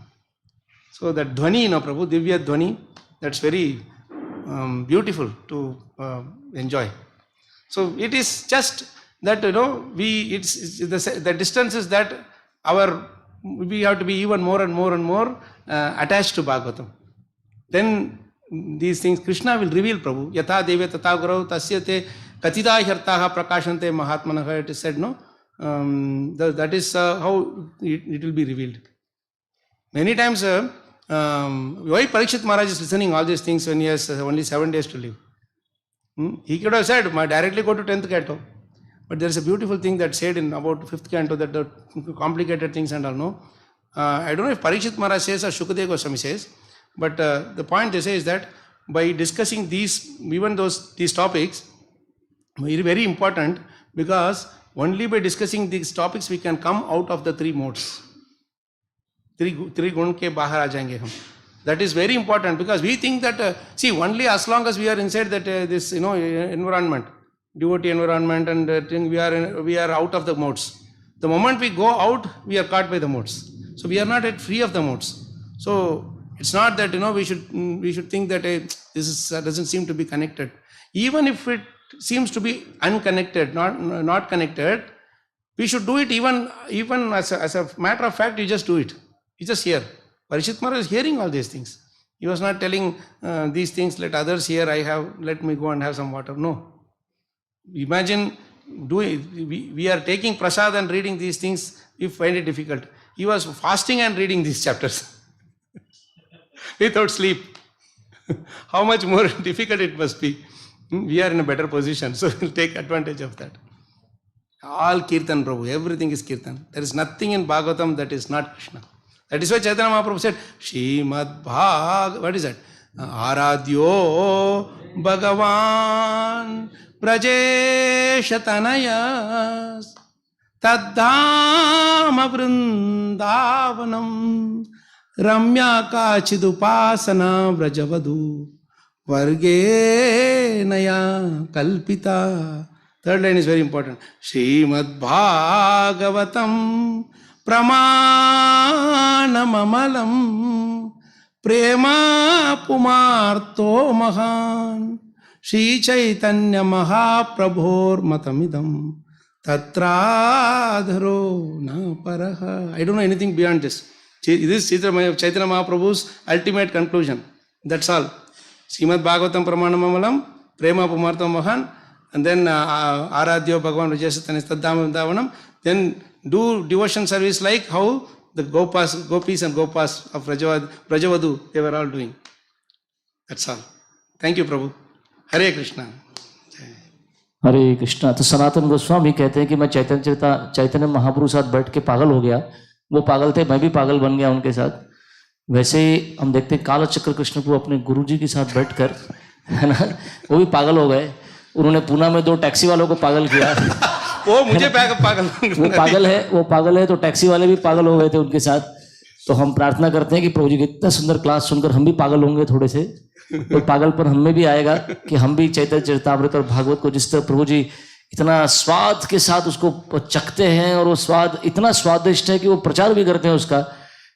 So that dhvani, Prabhu, Divya dhvani, that's very beautiful to enjoy. So it is just that, it's the distance is that we have to be even more and more attached to Bhagavatam. Then these things Krishna will reveal, Prabhu. Yatha deve tata gurau tasya te Katita Hyartaha Prakashante Mahatmanaha, it is said, no? That is how it will be revealed. Many times, why Parikshit Maharaj is listening all these things when he has only 7 days to live? He could have said, directly go to 10th canto. But there is a beautiful thing that said in about 5th canto, that the complicated things and all, no? I don't know if Parikshit Maharaj says or Shukadeva Goswami says, but the point they say is that by discussing these topics, very, very important, because only by discussing these topics we can come out of the 3 modes. 3 gun ke bahar aa jayenge hum. That is very important, because we think that, see, only as long as we are inside that this environment, devotee environment, and we are out of the modes. The moment we go out, we are caught by the modes. So we are not yet free of the modes. So it's not that we should think that this doesn't seem to be connected. Even if it seems to be unconnected, not connected, we should do it even as a matter of fact. You just do it. You just hear. Parikshit Maharaj is hearing all these things. He was not telling these things, let others hear, let me go and have some water. No. Imagine we are taking prasad and reading these things, we find it difficult. He was fasting and reading these chapters without sleep. How much more difficult it must be. We are in a better position, so we'll take advantage of that. All Kirtan, Prabhu, everything is Kirtan. There is nothing in Bhagavatam that is not Krishna. That is why Chaitanya Mahaprabhu said, Srimad Bhag, what is that? Aradhyo Bhagavan Brajesha Tanayas Taddhama Vrindavanam Ramya Kachidupasana Vrajavadu Varge Naya Kalpita. Third line is very important. Srimad Bhagavatam Pramanamamalam Prema Pumarto Mahan Shri Chaitanya Mahaprabhor Matamidam Tatradharo Na Paraha. I don't know anything beyond this. This is Chaitanya Mahaprabhu's ultimate conclusion. That's all. Srimad Bhagavatam Pramanamamalam Prema Pumarto Mahan, and then Aradhyo Bhagavan Vijayasatana Taddhama Vrindavanam. Then do devotion service like how the gopis and gopas of Brajavadu, they were all doing. That's all. Thank you, Prabhu. Hare Krishna. हरे कृष्णा। तो सनातन गोस्वामी कहते हैं कि मैं चैतन्य महाप्रभु साथ बैठ के पागल हो गया। वो पागल थे, मैं भी पागल बन गया उनके साथ। वैसे हम देखते हैं कालचक्र कृष्ण प्रभु अपने गुरुजी के साथ बैठकर, है ना, वो भी पागल हो गए। उन्होंने पूना में 2 टैक्सी वालों को पागल किया। वो मुझे पागल वो पागल है तो टैक्सी वाले भी पागल हो गए थे उनके साथ। तो हम प्रार्थना करते हैं कि प्रभु जी की इतना सुंदर क्लास सुनकर हम भी पागल होंगे थोड़े से, तो पागलपन हमें भी आएगा कि हम भी चैतन्य चरितामृत और भागवत को जिस तरह प्रभु जी इतना स्वाद के साथ उसको चखते हैं और वो स्वाद इतना स्वादिष्ट है कि वो प्रचार भी करते हैं उसका,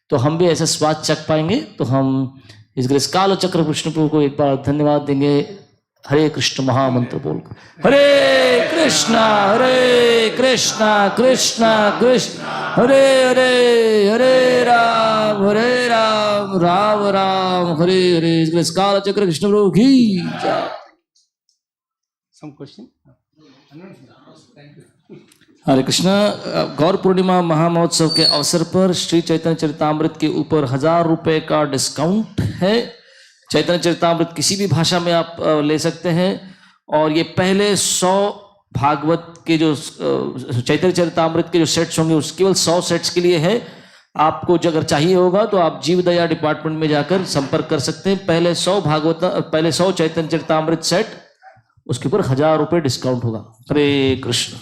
तो हम भी ऐसा स्वाद चख पाएंगे। तो हम इस ग्रेस काल चक्र कृष्ण प्रभु को एक बार धन्यवाद देंगे। हरे कृष्ण महामंत्र बोलकर हरे कृष्णा कृष्णा कृष्ण हरे हरे हरे राम राम राम हरे हरे। इस ग्रेस काल चक्र कृष्ण प्रभु की जय। Some question? हरे कृष्णा। गौर पूर्णिमा महामहोत्सव के अवसर पर श्री चैतन्य चरितामृत के ऊपर 1000 रुपए का डिस्काउंट है। चैतन्य चरितामृत किसी भी भाषा में आप ले सकते हैं, और ये पहले 100 भागवत के जो चैतन्य चरितामृत के जो सेट्स होंगे उस केवल 100 सेट्स के लिए है। आपको जो अगर चाहिए होगा तो आप जीव दया डिपार्टमेंट में जाकर संपर्क कर सकते हैं। पहले 100 चैतन्य चरितामृत सेट, उसके ऊपर 1000 रुपए डिस्काउंट होगा। हरे कृष्ण।